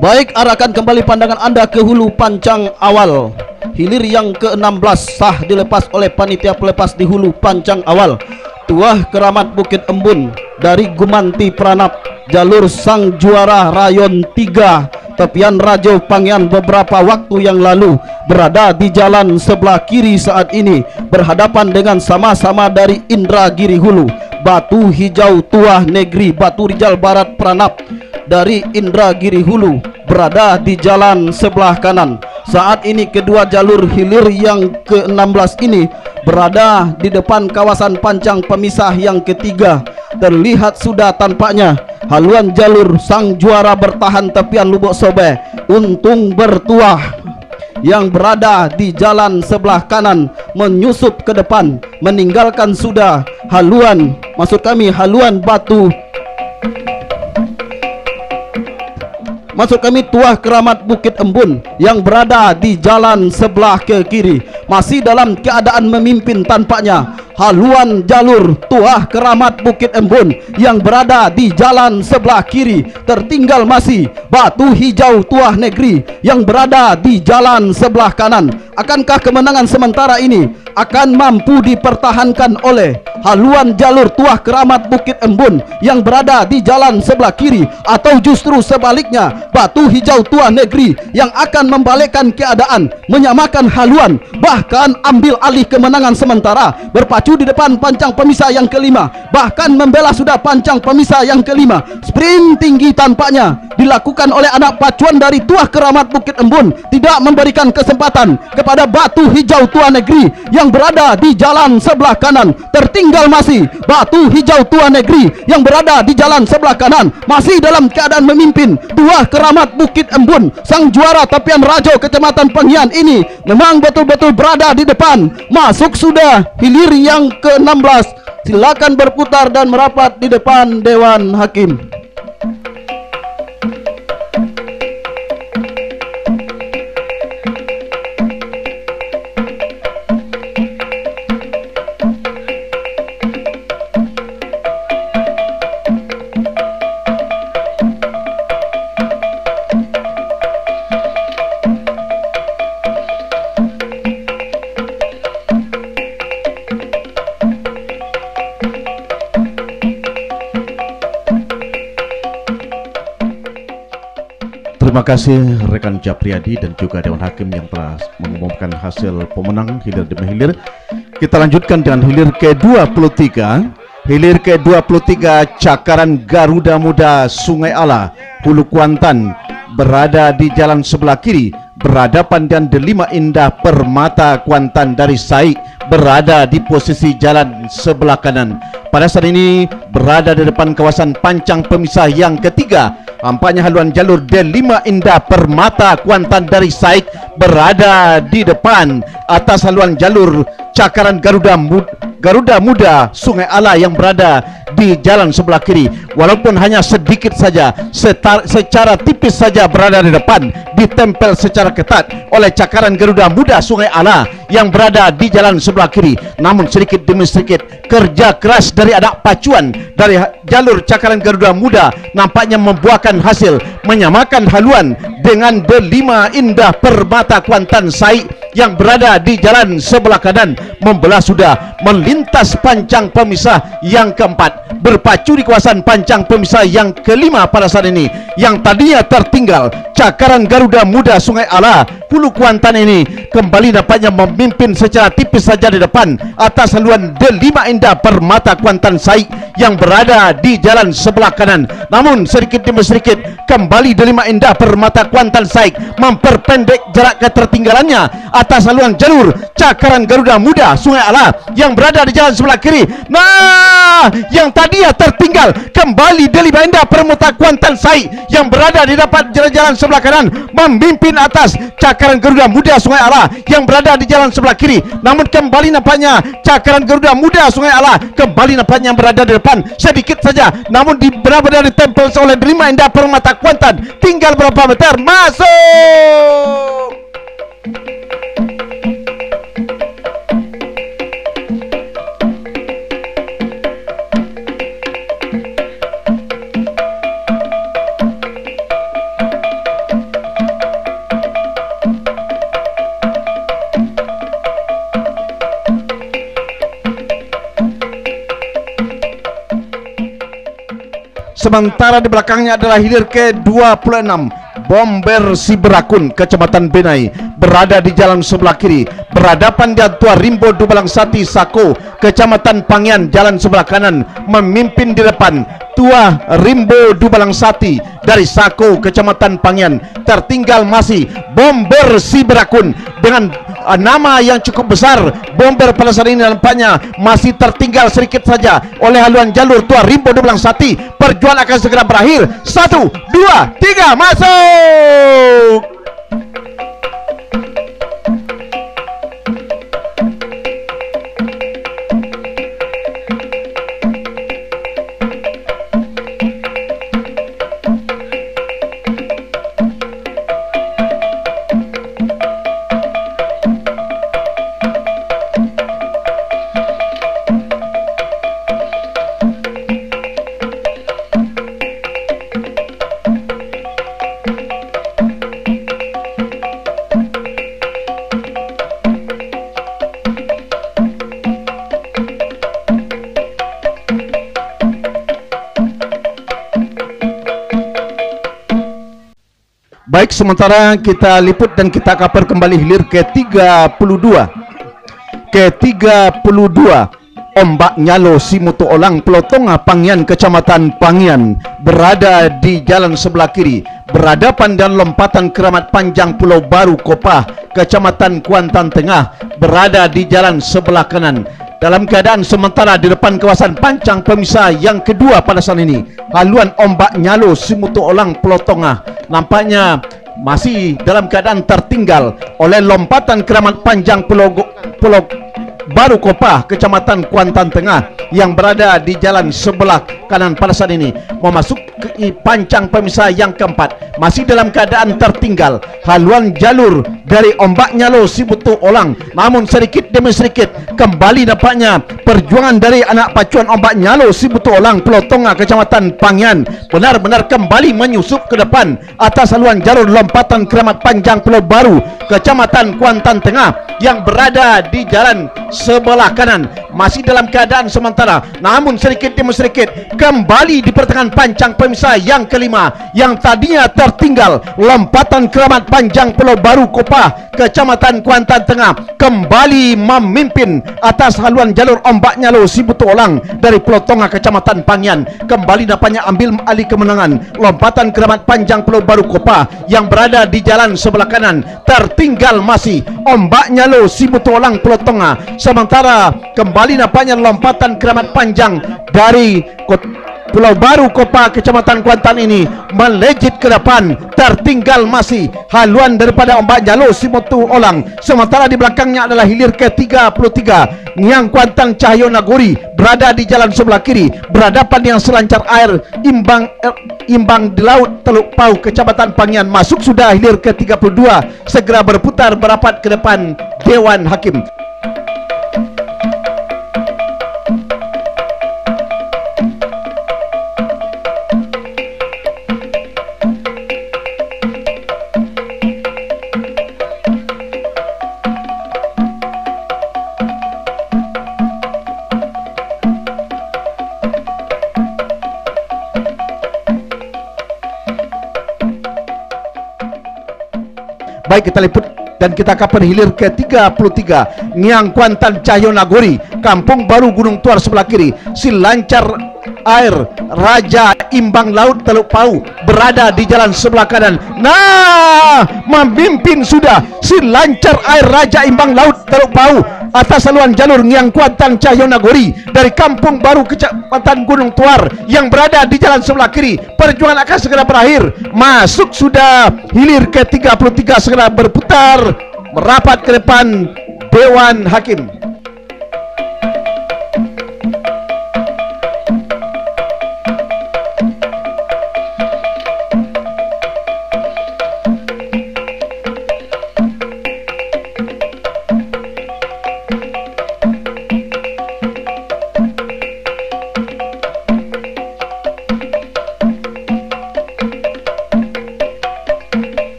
Baik, arahkan kembali pandangan Anda ke hulu pancang awal. Hilir yang ke-16 sah dilepas oleh panitia pelepas di hulu pancang awal. Tuah Keramat Bukit Embun dari Gumanti Pranap, jalur sang juara rayon 3 tepian Rajo Pangian beberapa waktu yang lalu, berada di jalan sebelah kiri saat ini, berhadapan dengan sama-sama dari Indragiri Hulu, Batu Hijau Tuah Negeri Batu Rijal Barat Pranap dari Indragiri Hulu berada di jalan sebelah kanan. Saat ini kedua jalur hilir yang ke-16 ini berada di depan kawasan pancang pemisah yang ketiga. Terlihat sudah tampaknya haluan jalur sang juara bertahan tepian Lubuk Sobe Untung Bertuah yang berada di jalan sebelah kanan menyusup ke depan, meninggalkan sudah haluan, maksud kami haluan Tuah Keramat Bukit Embun yang berada di jalan sebelah ke kiri, masih dalam keadaan memimpin tampaknya haluan jalur Tuah Keramat Bukit Embun yang berada di jalan sebelah kiri. Tertinggal masih Batu Hijau Tuah Negeri yang berada di jalan sebelah kanan. Akankah kemenangan sementara ini akan mampu dipertahankan oleh haluan jalur Tuah Keramat Bukit Embun yang berada di jalan sebelah kiri, atau justru sebaliknya Batu Hijau Tuah Negeri yang akan membalikkan keadaan, menyamakan haluan, bahkan ambil alih kemenangan sementara, berpacu di depan pancang pemisah yang kelima, bahkan membela sudah pancang pemisah yang kelima. Sprint tinggi tampaknya dilakukan oleh anak pacuan dari Tuah Keramat Bukit Embun, tidak memberikan kesempatan kepada Batu Hijau Tuah Negeri yang berada di jalan sebelah kanan. Tertinggal masih Batu Hijau Tuah Negeri yang berada di jalan sebelah kanan, masih dalam keadaan memimpin Tuah Keramat Bukit Embun, sang juara tepian Rajo Kecamatan Penghian ini memang betul-betul berada di depan. Masuk sudah hilir yang ke-16. Silakan berputar dan merapat di depan Dewan Hakim. Terima kasih rekan Japriyadi dan juga Dewan Hakim yang telah mengumumkan hasil pemenang hilir demi hilir. Kita lanjutkan dengan hilir ke-23. Hilir ke-23 Cakaran Garuda Muda Sungai Ala, Hulu Kuantan, berada di jalan sebelah kiri, berhadapan dengan Delima Indah Permata Kuantan dari Saik, berada di posisi jalan sebelah kanan. Pada saat ini berada di depan kawasan pancang pemisah yang ketiga. Tampaknya haluan jalur Delima Indah Permata Kuantan dari Saik berada di depan atas haluan jalur Cakaran Garuda Muda Sungai Ala yang berada di jalan sebelah kiri. Walaupun hanya sedikit saja, secara tipis saja berada di depan, ditempel secara ketat oleh Cakaran Garuda Muda Sungai Ala yang berada di jalan sebelah kiri. Namun sedikit demi sedikit kerja keras dari anak pacuan dari jalur Cakaran Garuda Muda nampaknya membuahkan hasil, menyamakan haluan dengan Delima Indah Permata Kuantan Saik yang berada di jalan sebelah kanan, membelah sudah melintas pancang pemisah yang keempat, berpacu di kawasan pancang pemisah yang kelima pada saat ini. Yang tadinya tertinggal Cakaran Garuda Muda Sungai Ala, Hulu Kuantan ini kembali nampaknya memimpin secara tipis saja di depan atas haluan Delima Indah Permata Kuantan Saik yang berada di jalan sebelah kanan. Namun sedikit demi sedikit kembali Delima Indah Permata Kuantan Saik memperpendek jarak ketertinggalannya atas haluan jalur Cakaran Garuda Muda Sungai Ala yang berada di jalan sebelah kiri. Nah, yang tadinya tertinggal kembali Delima Indah Permata Kuantan Saik yang berada di depan jalan sebelah sebelah kanan memimpin atas cakaran Garuda Muda Sungai Ala yang berada di jalan sebelah kiri. Namun kembali nampaknya cakaran Garuda Muda Sungai Ala kembali nampaknya berada di depan sedikit saja, namun benar-benar ditempel oleh Delima Indah Permata Kuantan. Tinggal berapa meter, masuk. Sementara di belakangnya adalah hilir ke-26 Bomber Siberakun Kecamatan Benai berada di jalan sebelah kiri, berhadapan dengan Tua Rimbo Dubalang Sati Sako Kecamatan Pangian jalan sebelah kanan. Memimpin di depan Tua Rimbo Dubalang Sati dari Sako Kecamatan Pangian. Tertinggal masih Bomber Siberakun dengan nama yang cukup besar. Bomber pada saat ini nampaknya masih tertinggal sedikit saja oleh haluan jalur Tua Rimbo Dubalang Sati. Perjuangan akan segera berakhir. 1, 2, 3, masuk. Baik, sementara kita liput dan kita kabar kembali hilir ke-32 Ombak Nyalo Simutu Olang Pelotonga Pangian Kecamatan Pangian berada di jalan sebelah kiri, berhadapan dan lompatan Keramat Panjang Pulau Baru Kopah Kecamatan Kuantan Tengah berada di jalan sebelah kanan. Dalam keadaan sementara di depan kawasan pancang pemisah yang kedua pada saat ini, haluan Ombak Nyalo Simutu Olang Pelotonga nampaknya masih dalam keadaan tertinggal oleh lompatan Keramat Panjang Pulau Baru Kopah Kecamatan Kuantan Tengah yang berada di jalan sebelah kanan pada saat ini. Memasuki pancang pemisah yang keempat, masih dalam keadaan tertinggal haluan jalur dari Ombak Nyalo Simutu Olang. Namun sedikit demi sedikit kembali nampaknya perjuangan dari anak pacuan Ombak Nyalo Simutu Olang Pelotonga Kecamatan Pangian benar-benar kembali menyusup ke depan atas haluan jalur lompatan Keramat Panjang Pulau Baru Kecamatan Kuantan Tengah yang berada di jalan sebelah kanan. Masih dalam keadaan sementara, namun sedikit demi sedikit kembali di pertengahan pancang pemisah yang kelima yang tadinya tertinggal lompatan Keramat Panjang Pulau Baru Kopah Kecamatan Kuantan Tengah kembali memimpin atas haluan jalur Ombak Nyalo Simutu Olang dari Pelotonga Kecamatan Pangian. Kembali nampaknya ambil alih kemenangan lompatan Keramat Panjang Pulau Baru Kopah yang berada di jalan sebelah kanan. Tertinggal masih Ombak Nyalo Simutu Olang Pelotonga. Sementara kembali nampaknya lompatan Keramat Panjang dari Pulau Baru Kopah Kecamatan Kuantan ini melejit ke depan. Tertinggal masih haluan daripada Ombak Nyalo Simutu Olang. Sementara di belakangnya adalah hilir ke-33 Niang Kuantan Cahyo Nagori berada di jalan sebelah kiri, berhadapan dengan selancar air imbang di laut Teluk Pau Kecamatan Pangian. Masuk sudah hilir ke-32, segera berputar berapat ke depan Dewan Hakim. Baik, kita liput dan kita kapan hilir ke-33 Niang Kuantan Cahyo Nagori, Kampung Baru Gunung Tuar sebelah kiri. Silancar air Raja Imbang Laut Teluk Pau berada di jalan sebelah kanan. Nah, memimpin sudah silancar air Raja Imbang Laut Teluk Pau atas haluan jalur Ngiang Kuantan Cahyonagori dari Kampung Baru Kecamatan Gunung Tuar yang berada di jalan sebelah kiri. Perjuangan akan segera berakhir. Masuk sudah hilir ke-33 segera berputar merapat ke depan Dewan Hakim.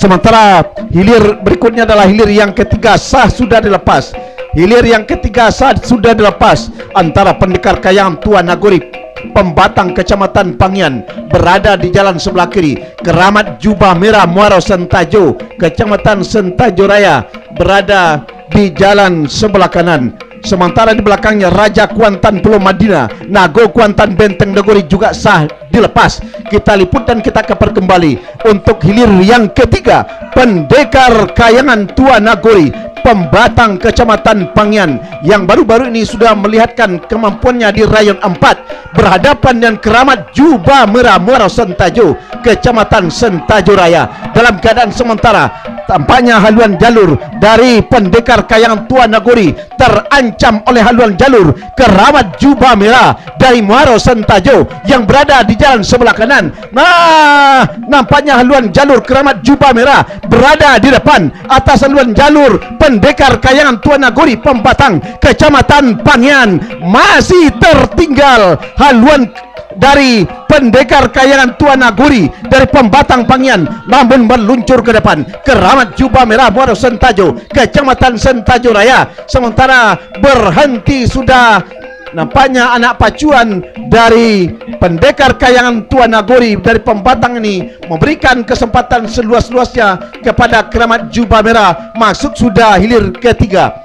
Sementara hilir berikutnya adalah hilir yang ketiga sah sudah dilepas. Hilir yang ketiga sah sudah dilepas antara Pendekar Kayangan Tua Nagori Pembatang Kecamatan Pangian berada di jalan sebelah kiri. Keramat Jubah Merah Muaro Sentajo Kecamatan Sentajo Raya berada di jalan sebelah kanan. Sementara di belakangnya Raja Kuantan Pulau Madinah, Nago Kuantan Benteng Nagori juga sah dilepas. Kita liput dan kita kabar kembali untuk hilir yang ketiga Pendekar Kayangan Tua Nagori Pembatang Kecamatan Pangian yang baru-baru ini sudah melihatkan kemampuannya di rayon 4 berhadapan dengan Keramat Jubah Merah Muaro Sentajo Kecamatan Sentajo Raya. Dalam keadaan sementara tampaknya haluan jalur dari Pendekar Kayangan Tua Nagori terancam oleh haluan jalur Keramat Jubah Merah dari Muaro Sentajo yang berada di jalan sebelah kanan. Nah, nampaknya haluan jalur Keramat Jubah Merah berada di depan atas haluan jalur Pendekar Kayangan Tua Nagori Pembatang Kecamatan Pangian. Masih tertinggal haluan dari Pendekar Kayangan Tua Nagori dari Pembatang Pangian, namun meluncur ke depan Keramat Jubah Merah Muaro Sentajo Kecamatan Sentajo Raya. Sementara berhenti sudah nampaknya anak pacuan dari Pendekar Kayangan Tua Nagori dari Pembatang ini memberikan kesempatan seluas-luasnya kepada Keramat Jubah Merah. Masuk sudah hilir ketiga.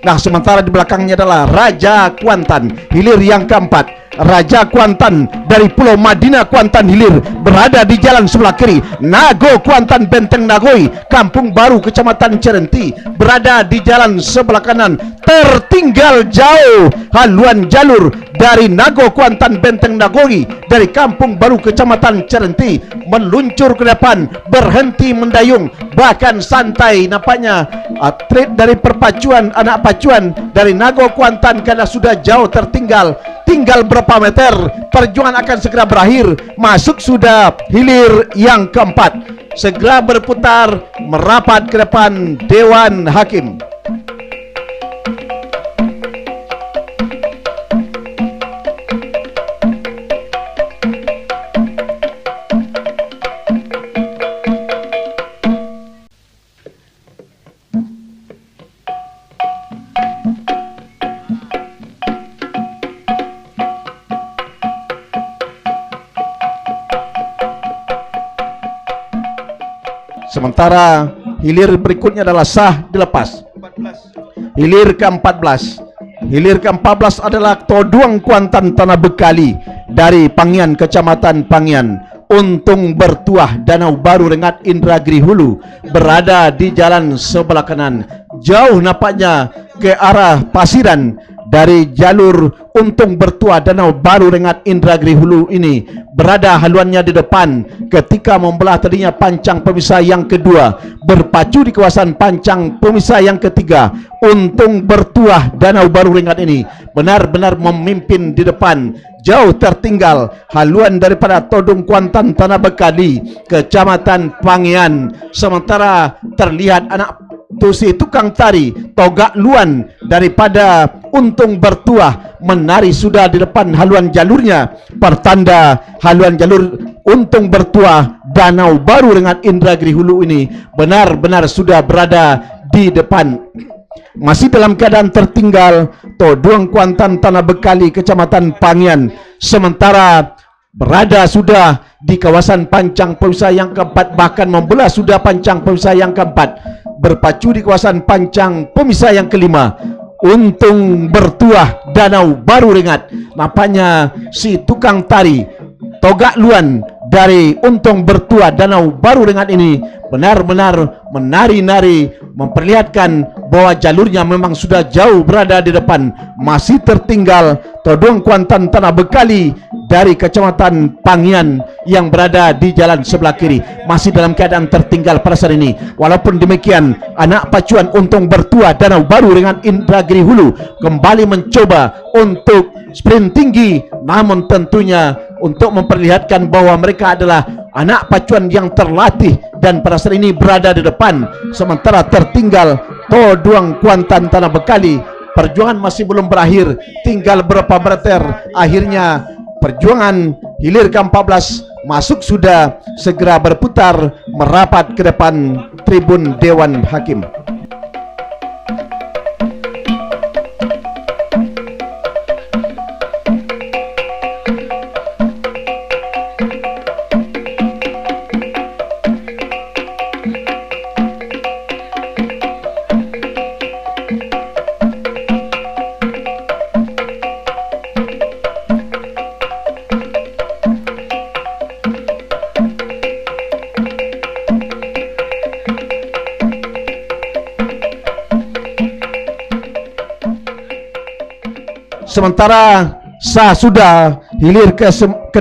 Nah, sementara di belakangnya adalah Raja Kuantan, hilir yang keempat. Raja Kuantan dari Pulau Madinah Kuantan hilir berada di jalan sebelah kiri. Nago Kuantan Benteng Nagoi Kampung Baru Kecamatan Cerenti berada di jalan sebelah kanan. Tertinggal jauh haluan jalur dari Nago Kuantan Benteng Nagoi dari Kampung Baru Kecamatan Cerenti meluncur ke depan, berhenti mendayung, bahkan santai. Nampaknya atlet dari perpacuan anak pacuan dari Nago Kuantan karena sudah jauh tertinggal. Tinggal berapa meter, perjuangan akan segera berakhir. Masuk sudah hilir yang keempat. Segera berputar merapat ke depan Dewan Hakim. Sementara hilir berikutnya adalah sah dilepas. Hilir ke-14. Hilir ke-14 adalah Toduang Kuantan Tanah Bekali dari Pangian Kecamatan Pangian. Untung Bertuah Danau Baru Rengat Indragiri Hulu berada di jalan sebelah kanan. Jauh nampaknya ke arah Pasiran dari jalur Untung Bertuah Danau Baru Rengat Indragiri Hulu ini berada haluannya di depan ketika membelah tadinya pancang pemisah yang kedua, berpacu di kawasan pancang pemisah yang ketiga. Untung Bertuah Danau Baru Rengat ini benar-benar memimpin di depan. Jauh tertinggal haluan daripada Todung Kuantan Tanah Bekali, Kecamatan Pangian. Sementara terlihat anak Tusi tukang tari Togak Luan daripada Untung Bertuah menari sudah di depan haluan jalurnya, pertanda haluan jalur Untung Bertuah Danau Baru Rengat Indragiri Hulu ini benar-benar sudah berada di depan. Masih dalam keadaan tertinggal Todung Kuantan Tanah Bekali, Kecamatan Pangian, sementara berada sudah di kawasan pancang pemisah yang keempat, bahkan membelah sudah pancang pemisah yang keempat, berpacu di kawasan pancang pemisah yang kelima. Untung Bertuah Danau Baru Rengat, nampaknya si tukang tari Togak Luan dari Untung Bertuah Danau Baru Rengat ini benar-benar menari-nari, memperlihatkan bahwa jalurnya memang sudah jauh berada di depan. Masih tertinggal Todung Kuantan Tanah Bekali dari Kecamatan Pangian yang berada di jalan sebelah kiri, masih dalam keadaan tertinggal pada saat ini. Walaupun demikian, anak pacuan Untung Bertuah Danau Baru Rengat Indragiri Hulu kembali mencoba untuk sprint tinggi, namun tentunya untuk memperlihatkan bahwa mereka adalah anak pacuan yang terlatih dan pada saat ini berada di depan. Sementara tertinggal Todung Kuantan Tanah Bekali. Perjuangan masih belum berakhir, tinggal berapa meter. Akhirnya perjuangan hilir ke-14 masuk sudah segera berputar merapat ke depan tribun Dewan Hakim. Sementara sah sudah hilir ke-18,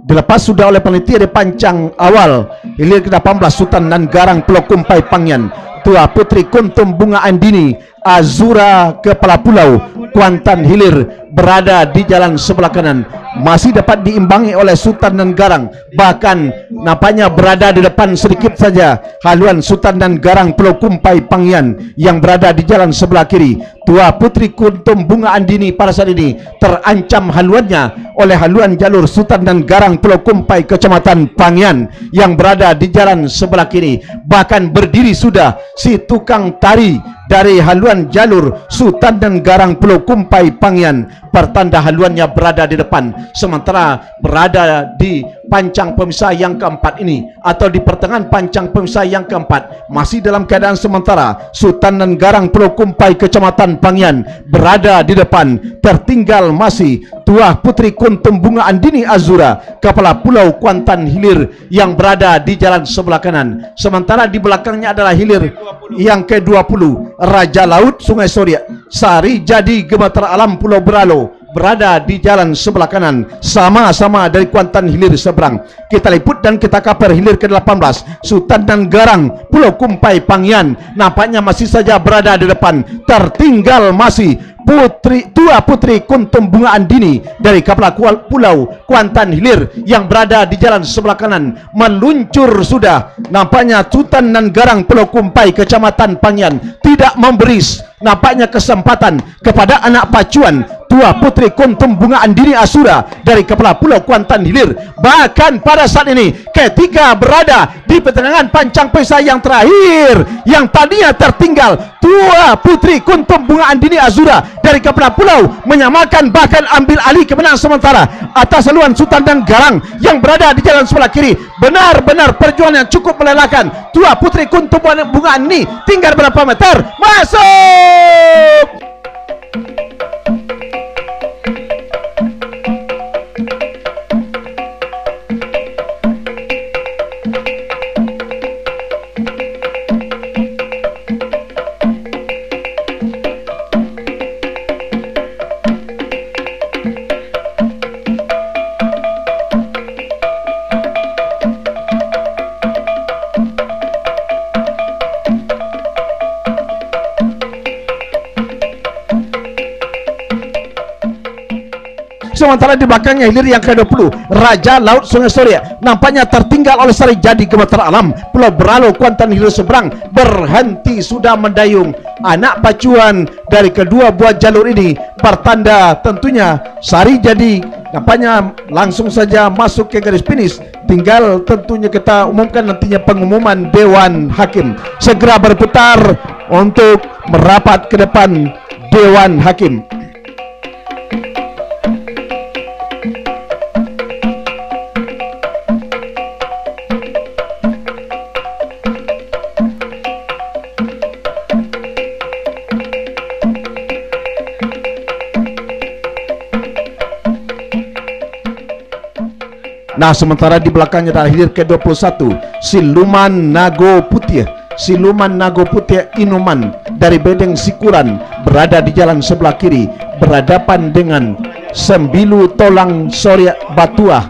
dilepas sudah oleh panitia di pancang awal. Hilir ke-18 Sultan dan Garang Pulau Kumpai Pangian, Tua Putri Kuntum Bunga Andini Azura Kepala Pulau Kuantan hilir berada di jalan sebelah kanan, masih dapat diimbangi oleh Sultan dan Garang, bahkan nampaknya berada di depan sedikit saja haluan Sultan dan Garang Pulau Kumpai Pangian yang berada di jalan sebelah kiri. Tua Putri Kuntum Bunga Andini pada saat ini terancam haluannya oleh haluan jalur Sultan dan Garang Pulau Kumpai Kecamatan Pangian yang berada di jalan sebelah kiri. Bahkan berdiri sudah si tukang tari dari haluan jalur Sultan dan Garang Pulau Kumpai Pangian, pertanda haluannya berada di depan. Sementara berada di pancang pemisah yang keempat ini, atau di pertengahan pancang pemisah yang keempat, masih dalam keadaan sementara Sultan dan Garang Pulau Kumpai Kecamatan Pangian berada di depan. Tertinggal masih Tuah Putri Kuntum Bunga Andini Azura Kepala Pulau Kuantan hilir yang berada di jalan sebelah kanan. Sementara di belakangnya adalah hilir yang ke-20 Raja Laut Sungai Soria Sari Jadi Gemetar Alam Pulau Beralo berada di jalan sebelah kanan, sama-sama dari Kuantan hilir seberang. Kita liput dan kita kaper hilir ke-18 Sultan dan Garang Pulau Kumpai Pangian, nampaknya masih saja berada di depan. Tertinggal masih Tua Putri Kuntum Bunga Andini dari Kepala Pulau Kuantan hilir yang berada di jalan sebelah kanan. Meluncur sudah, nampaknya Sultan dan Garang Pulau Kumpai Kecamatan Pangian tidak memberi nampaknya kesempatan kepada anak pacuan Tua Putri Kuntum Bunga Andini Azura dari Kepala Pulau Kuantan hilir. Bahkan pada saat ini ketika berada di pertengahan pancang pemisah yang terakhir, yang tadinya tertinggal Tua Putri Kuntum Bunga Andini Azura dari Kepala Pulau menyamakan, bahkan ambil alih kemenangan sementara atas haluan Sultan dan Garang yang berada di jalan sebelah kiri. Benar-benar perjuangan yang cukup melelahkan. Tua Putri Kuntum Bunga Andini tinggal berapa meter, masuk. Sementara di belakangnya hilir yang ke-20, Raja Laut Sungai Soria nampaknya tertinggal oleh Sari Jadi Gemetar Alam. Pulau Beralo Kuantan hilir seberang berhenti sudah mendayung. Anak pacuan dari kedua buah jalur ini pertanda tentunya Sari Jadi nampaknya langsung saja masuk ke garis finish. Tinggal tentunya kita umumkan nantinya pengumuman Dewan Hakim. Segera berputar untuk merapat ke depan Dewan Hakim. Nah, sementara di belakangnya adalah hilir ke-21, Siluman Nago Putih. Siluman Nago Putih Inuman dari Bedeng Sikuran berada di jalan sebelah kiri berhadapan dengan Sembilu Tolang Soria Batuah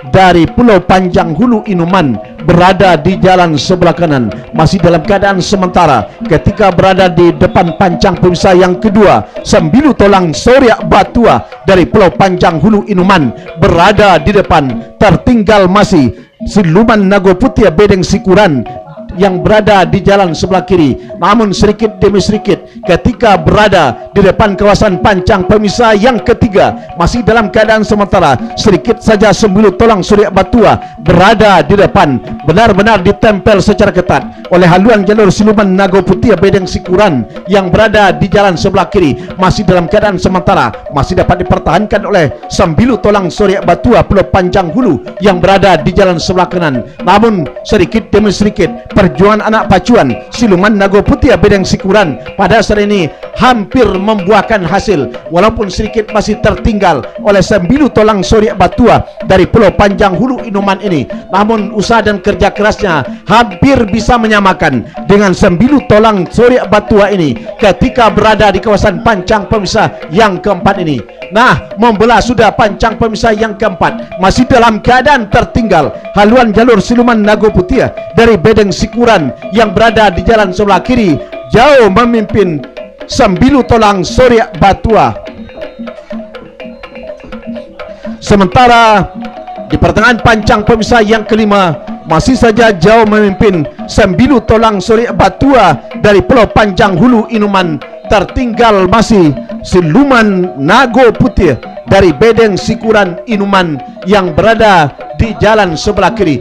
dari Pulau Panjang Hulu Inuman berada di jalan sebelah kanan. Masih dalam keadaan sementara ketika berada di depan pancang pemisah yang kedua, Sembilu Tolang Soria Batuah dari Pulau Panjang Hulu Inuman berada di depan. Tertinggal masih Siluman Nago Putih Bedeng Sikuran yang berada di jalan sebelah kiri. Namun sedikit demi sedikit ketika berada di depan kawasan pancang pemisah yang ketiga, masih dalam keadaan sementara, sedikit saja Sembilu Tolang Soria Batuah berada di depan, benar-benar ditempel secara ketat oleh haluan jalur Siluman Nago Putih Bedeng Sikuran yang berada di jalan sebelah kiri. Masih dalam keadaan sementara, masih dapat dipertahankan oleh Sembilu Tolang Soria Batuah Pulau Panjang Hulu yang berada di jalan sebelah kanan. Namun sedikit demi sedikit perjuangan anak pacuan Siluman Nago Putih Bedeng Sikuran pada saat ini hampir membuahkan hasil, walaupun sedikit masih tertinggal oleh Sembilu Tolang Soria Batuah dari Pulau Panjang Hulu Inuman ini. Namun usaha dan kerja kerasnya hampir bisa menyamakan dengan Sembilu Tolang Soria Batuah ini ketika berada di kawasan pancang pemisah yang keempat ini. Nah, membelah sudah pancang pemisah yang keempat, masih dalam keadaan tertinggal haluan jalur Siluman Nago Putih dari Bedeng Sikuran yang berada di jalan sebelah kiri, jauh memimpin Sembilu Tolang Soria Batuah. Sementara di pertengahan pancang pemisah yang kelima, masih saja jauh memimpin Sembilu Tolang Soria Batuah dari Pulau Panjang Hulu Inuman. Tertinggal masih Siluman Nago Putih dari Bedeng Sikuran Inuman yang berada di jalan sebelah kiri.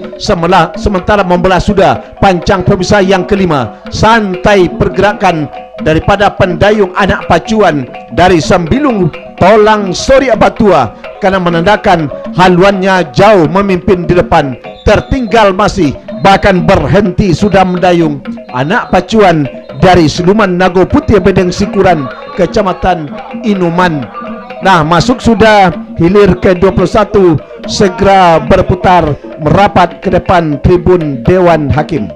Sementara membelah sudah pancang pemisah yang kelima. Santai pergerakan daripada pendayung anak pacuan dari Sembilu Tolang Soria Batuah karena menandakan haluannya jauh memimpin di depan. Tertinggal masih, bahkan berhenti sudah mendayung anak pacuan dari Siluman Nago Putih Bedeng Sikuran Kecamatan Inuman. Nah, masuk sudah hilir ke-21, segera berputar merapat ke depan tribun Dewan Hakim.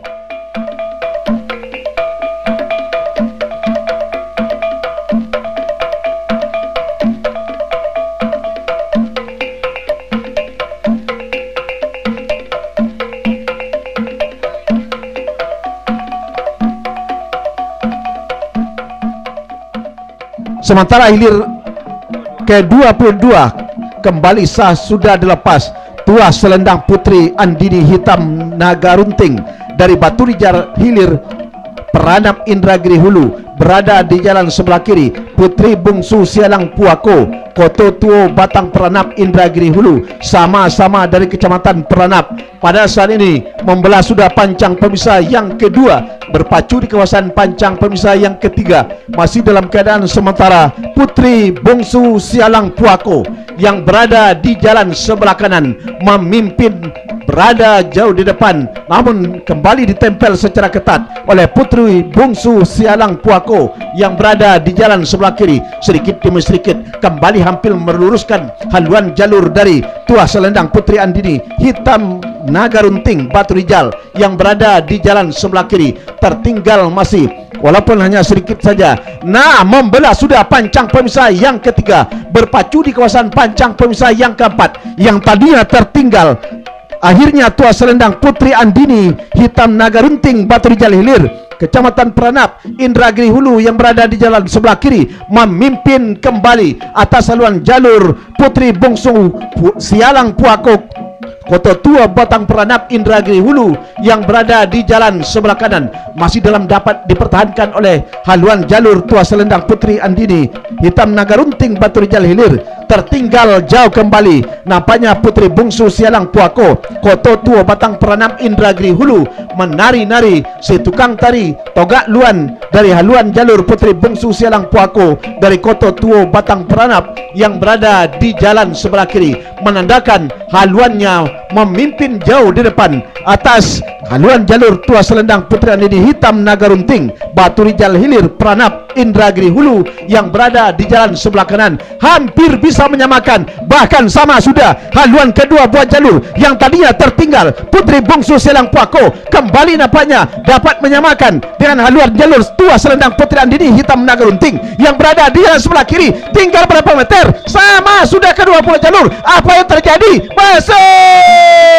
Sementara hilir ke-22 kembali sah sudah dilepas tuah selendang putri Andini Hitam Nagarunting dari Batu Rijar hilir Peranap Indragiri Hulu berada di jalan sebelah kiri. Putri bungsu Sialang Puako Koto Tuo Batang Peranap Indragiri Hulu sama-sama dari Kecamatan Peranap pada saat ini membelah sudah pancang pemisah yang kedua, berpacu di kawasan pancang pemisah yang ketiga. Masih dalam keadaan sementara Putri bungsu Sialang Puako yang berada di jalan sebelah kanan memimpin, berada jauh di depan, namun kembali ditempel secara ketat oleh Putri bungsu Sialang Puako yang berada di jalan sebelah kiri. Sedikit demi sedikit kembali hampir meluruskan haluan jalur dari tuah selendang Putri Andini Hitam Nagarunting Batu Rijal yang berada di jalan sebelah kiri. Tertinggal masih, walaupun hanya sedikit saja. Nah, membelah sudah pancang pemisah yang ketiga, berpacu di kawasan pancang pemisah yang keempat yang tadinya tertinggal Akhirnya Tua Selendang Putri Andini Hitam Naga Runting Batu Rijal Hilir Kecamatan Peranap Indragiri Hulu yang berada di jalan sebelah kiri memimpin kembali atas haluan jalur Putri Bungsu Sialang Puakok Kota Tua Batang Peranap Indragiri Hulu yang berada di jalan sebelah kanan masih dalam dapat dipertahankan oleh haluan jalur Tua Selendang Putri Andini Hitam Naga Runting Batu Rijal Hilir. Tertinggal jauh kembali nampaknya Putri Bungsu Sialang Puako Kota Tua Batang Peranap Indragiri Hulu menari-nari si tukang tari Togak Luan dari haluan jalur Putri Bungsu Sialang Puako dari Kota Tua Batang Peranap yang berada di jalan sebelah kiri menandakan haluannya memimpin jauh di depan atas haluan jalur Tua Selendang Putri Andini Hitam Naga Runting Batu Rijal Hilir Peranap Indragiri Hulu yang berada di jalan sebelah kanan hampir bisa menyamakan bahkan sama sudah haluan kedua buah jalur yang tadinya tertinggal Putri Bungsu Sialang Puako kembali nampaknya dapat menyamakan dengan haluan jalur Tua Selendang Putri Andini Hitam Naga Runting yang berada di jalan sebelah kiri tinggal berapa meter sama sudah kedua buah jalur. Apa yang terjadi? Masuk!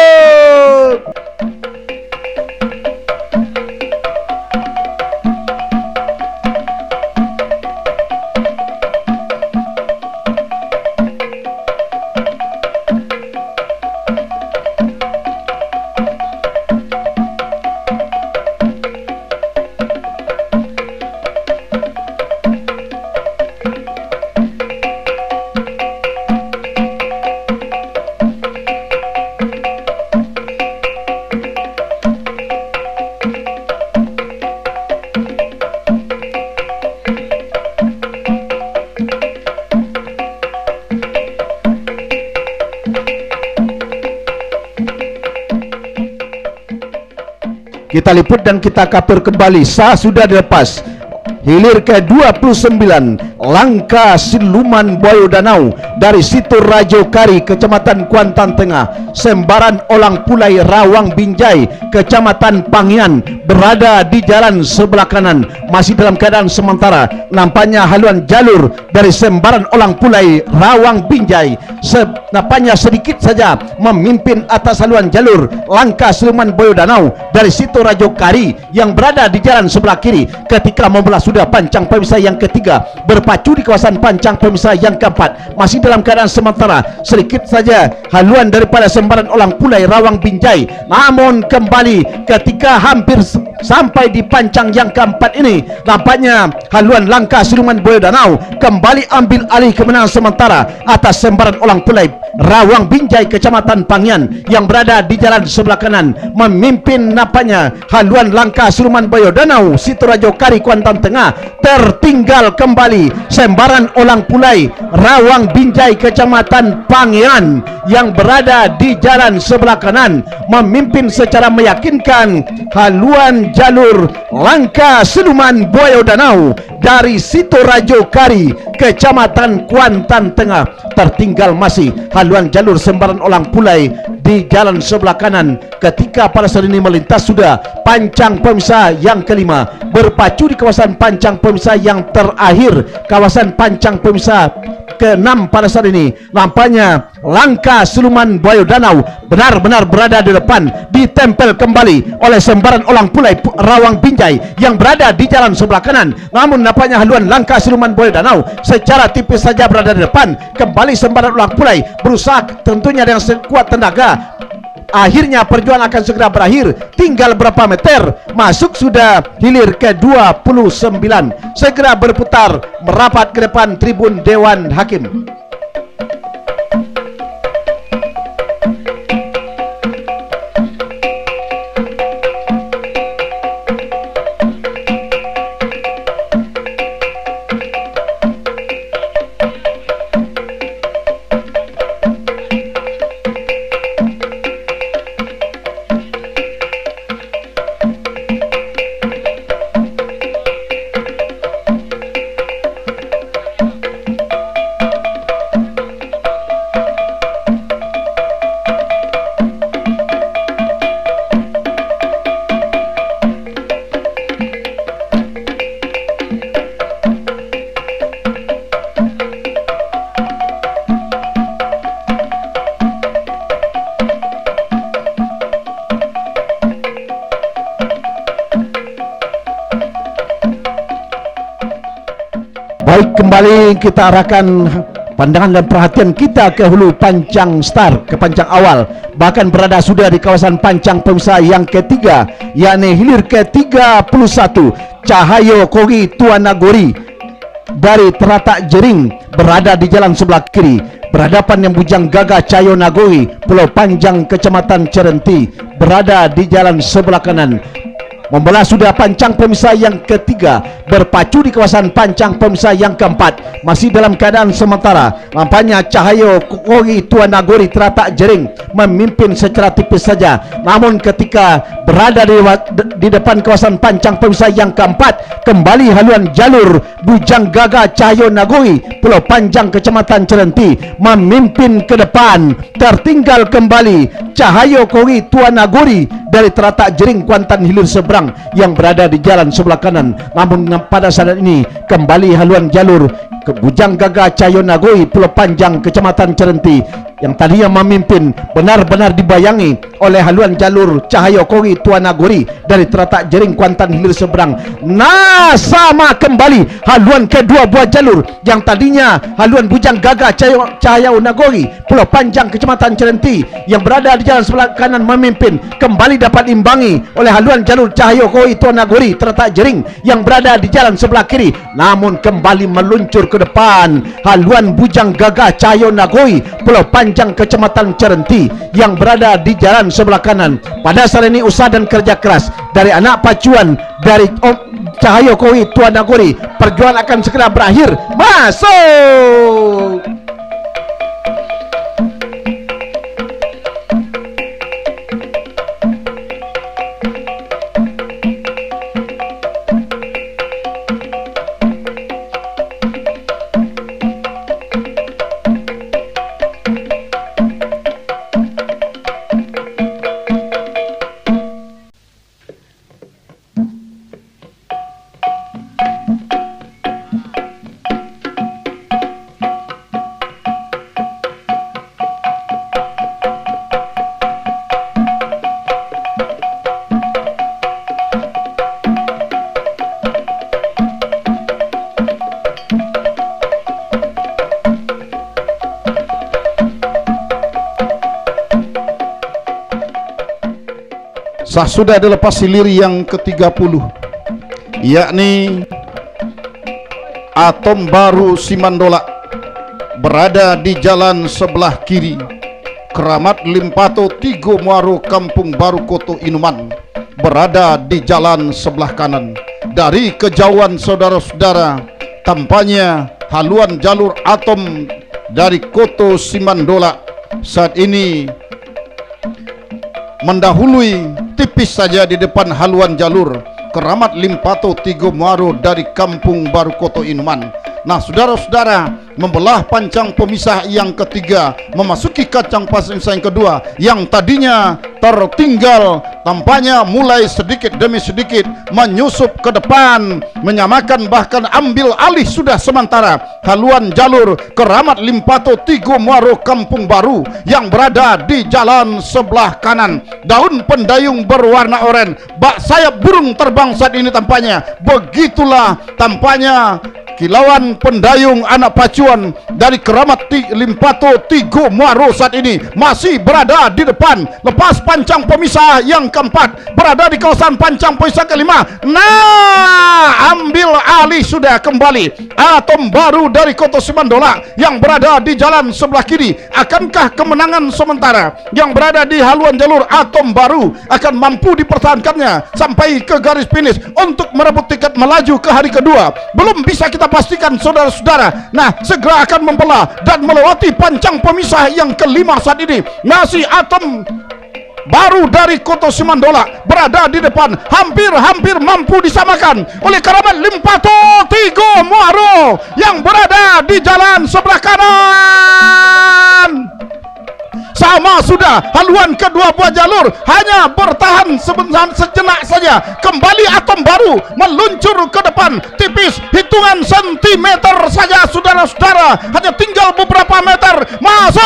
Kita liput dan kita kapur kembali. Sah sudah dilepas. Hilir ke-29 Langkah Siluman Boyo Danau dari Situ Rajo Kari Kecamatan Kuantan Tengah Sembaran Olang Pulai Rawang Binjai Kecamatan Pangian berada di jalan sebelah kanan masih dalam keadaan sementara. Nampaknya haluan jalur dari Sembaran Olang Pulai Rawang Binjai nampaknya sedikit saja memimpin atas haluan jalur Langkah Siluman Boyo Danau dari Situ Rajo Kari yang berada di jalan sebelah kiri ketika membelah sudah pancang pemisah yang ketiga berpacu di kawasan pancang pemisah yang keempat masih dalam keadaan sementara. Sedikit saja haluan daripada Sembaran Olang Pulai Rawang Binjai, namun kembali ketika hampir sampai di pancang yang keempat ini nampaknya haluan Langkah Siluman Boyo Danau kembali ambil alih kemenangan sementara atas Sembaran Olang Pulai Rawang Binjai Kecamatan Pangian yang berada di jalan sebelah kanan memimpin nampaknya haluan Langkah Siluman Boyo Danau Situ Rajo Kari Kuantan Tengah. Tertinggal kembali Sembaran Olang Pulai Rawang Binjai Kecamatan Pangian yang berada di jalan sebelah kanan memimpin secara meyakinkan haluan jalur Langkah Siluman Boyo Danau dari Situ Rajo Kari Kecamatan Kuantan Tengah. Tertinggal masih haluan jalur Sembaran Olang Pulai di jalan sebelah kanan ketika pada saat ini melintas sudah pancang pemisah yang kelima berpacu di kawasan pancang pemisah yang terakhir kawasan pancang pemisah ke-6 pada saat ini. Nampaknya Langkah Siluman Boyo Danau benar-benar berada di depan, ditempel kembali oleh Sembaran Olang Pulai Rawang Binjai yang berada di jalan sebelah kanan. Namun nampaknya haluan Langkah Siluman Boyo Danau secara tipis saja berada di depan. Kembali Sembaran Olang Pulai berusaha tentunya dengan sekuat tenaga. Akhirnya perjuangan akan segera berakhir. Tinggal berapa meter masuk sudah hilir ke-29. Segera berputar merapat ke depan tribun Dewan Hakim. Baik, kembali kita arahkan pandangan dan perhatian kita ke hulu pancang start, ke pancang awal, bahkan berada sudah di kawasan pancang pemisah yang ketiga, yakni hilir ke-31 Cahayo Kogi Tuan Nagori dari Teratak Jering berada di jalan sebelah kiri, berhadapan yang Bujang Gagah Cahayo Nagori Pulau Panjang Kecamatan Cerenti berada di jalan sebelah kanan. Membelah sudah pancang pemisah yang ketiga, berpacu di kawasan pancang pemisah yang keempat, masih dalam keadaan sementara. Nampaknya Cahayo Kogi Tuan Nagori Teratak Jering memimpin secara tipis saja. Namun ketika berada di depan kawasan pancang pemisah yang keempat, kembali haluan jalur Bujang Gagah Cahayo Nagori Pulau Panjang Kecamatan Cerenti memimpin ke depan. Tertinggal kembali Cahayo Kogi Tuan Nagori dari Teratak Jering Kuantan Hilir seberang yang berada di jalan sebelah kanan. Namun pada saat ini kembali haluan jalur ke Bujang Gagah Cahayo Nagori Pulau Panjang Kecamatan Cerenti yang tadinya memimpin benar-benar dibayangi oleh haluan jalur Cahayo Kogi Tuan Nagori dari Teratak Jering Kuantan Hilir seberang. Nah, sama kembali haluan kedua buah jalur yang tadinya haluan Bujang Gagah Cahayo Nagori Pulau Panjang Kecamatan Cerenti yang berada di jalan sebelah kanan memimpin, kembali dapat imbangi oleh haluan jalur Cahayo Kogi Tuan Nagori Teratak Jering yang berada di jalan sebelah kiri. Namun kembali meluncur ke depan haluan Bujang Gagah Cahayo Nagori Pulau Panjang Kecamatan Cerenti yang berada di jalan sebelah kanan. Pada saat ini usaha dan kerja keras dari anak pacuan dari Cahayo Kogi Tuan Nagori, perjuangan akan segera berakhir. Masuk. Sah sudah dilepas hilir yang ke-30, yakni Atom Baru Simandolak berada di jalan sebelah kiri, Keramat Limpato Tigo Muaro Kampung Baru Koto Inuman berada di jalan sebelah kanan. Dari kejauhan saudara-saudara, tampaknya haluan jalur Atom dari Koto Simandolak saat ini mendahului tipis saja di depan haluan jalur Keramat Limpato Tigo Muaro dari Kampung Baru Koto Inuman. Nah, saudara-saudara, membelah pancang pemisah yang ketiga, memasuki kacang pemisah yang kedua yang tadinya tertinggal, tampaknya mulai sedikit demi sedikit menyusup ke depan, menyamakan bahkan ambil alih sudah sementara haluan jalur Keramat Limpato Tigo Muaro Kampung Baru yang berada di jalan sebelah kanan. Daun pendayung berwarna oranye, bak sayap burung terbang saat ini tampaknya. Begitulah tampaknya kilauan pendayung anak pacuan dari Keramat Limpato Tigo Muaro saat ini masih berada di depan. Lepas pancang pemisah yang keempat, berada di kawasan pancang pemisah kelima. Nah, ambil alih sudah kembali Atom Baru dari Koto Simandolak yang berada di jalan sebelah kiri. Akankah kemenangan sementara yang berada di haluan jalur Atom Baru akan mampu dipertahankannya sampai ke garis finish untuk merebut tiket melaju ke hari kedua? Belum bisa kita pastikan, saudara-saudara. Nah, segera akan membelah dan melewati pancang pemisah yang kelima saat ini. Masih Atom Baru dari Koto Simandolak berada di depan, hampir mampu disamakan oleh Keramat Limpato Tigo Muaro yang berada di jalan sebelah kanan. Sama sudah haluan kedua buah jalur, hanya bertahan sejenak saja. Kembali Atom Baru meluncur ke depan, tipis hitungan sentimeter saja, saudara-saudara. Hanya tinggal beberapa meter. Masuk.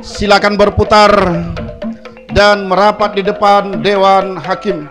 Silakan berputar dan merapat di depan Dewan Hakim.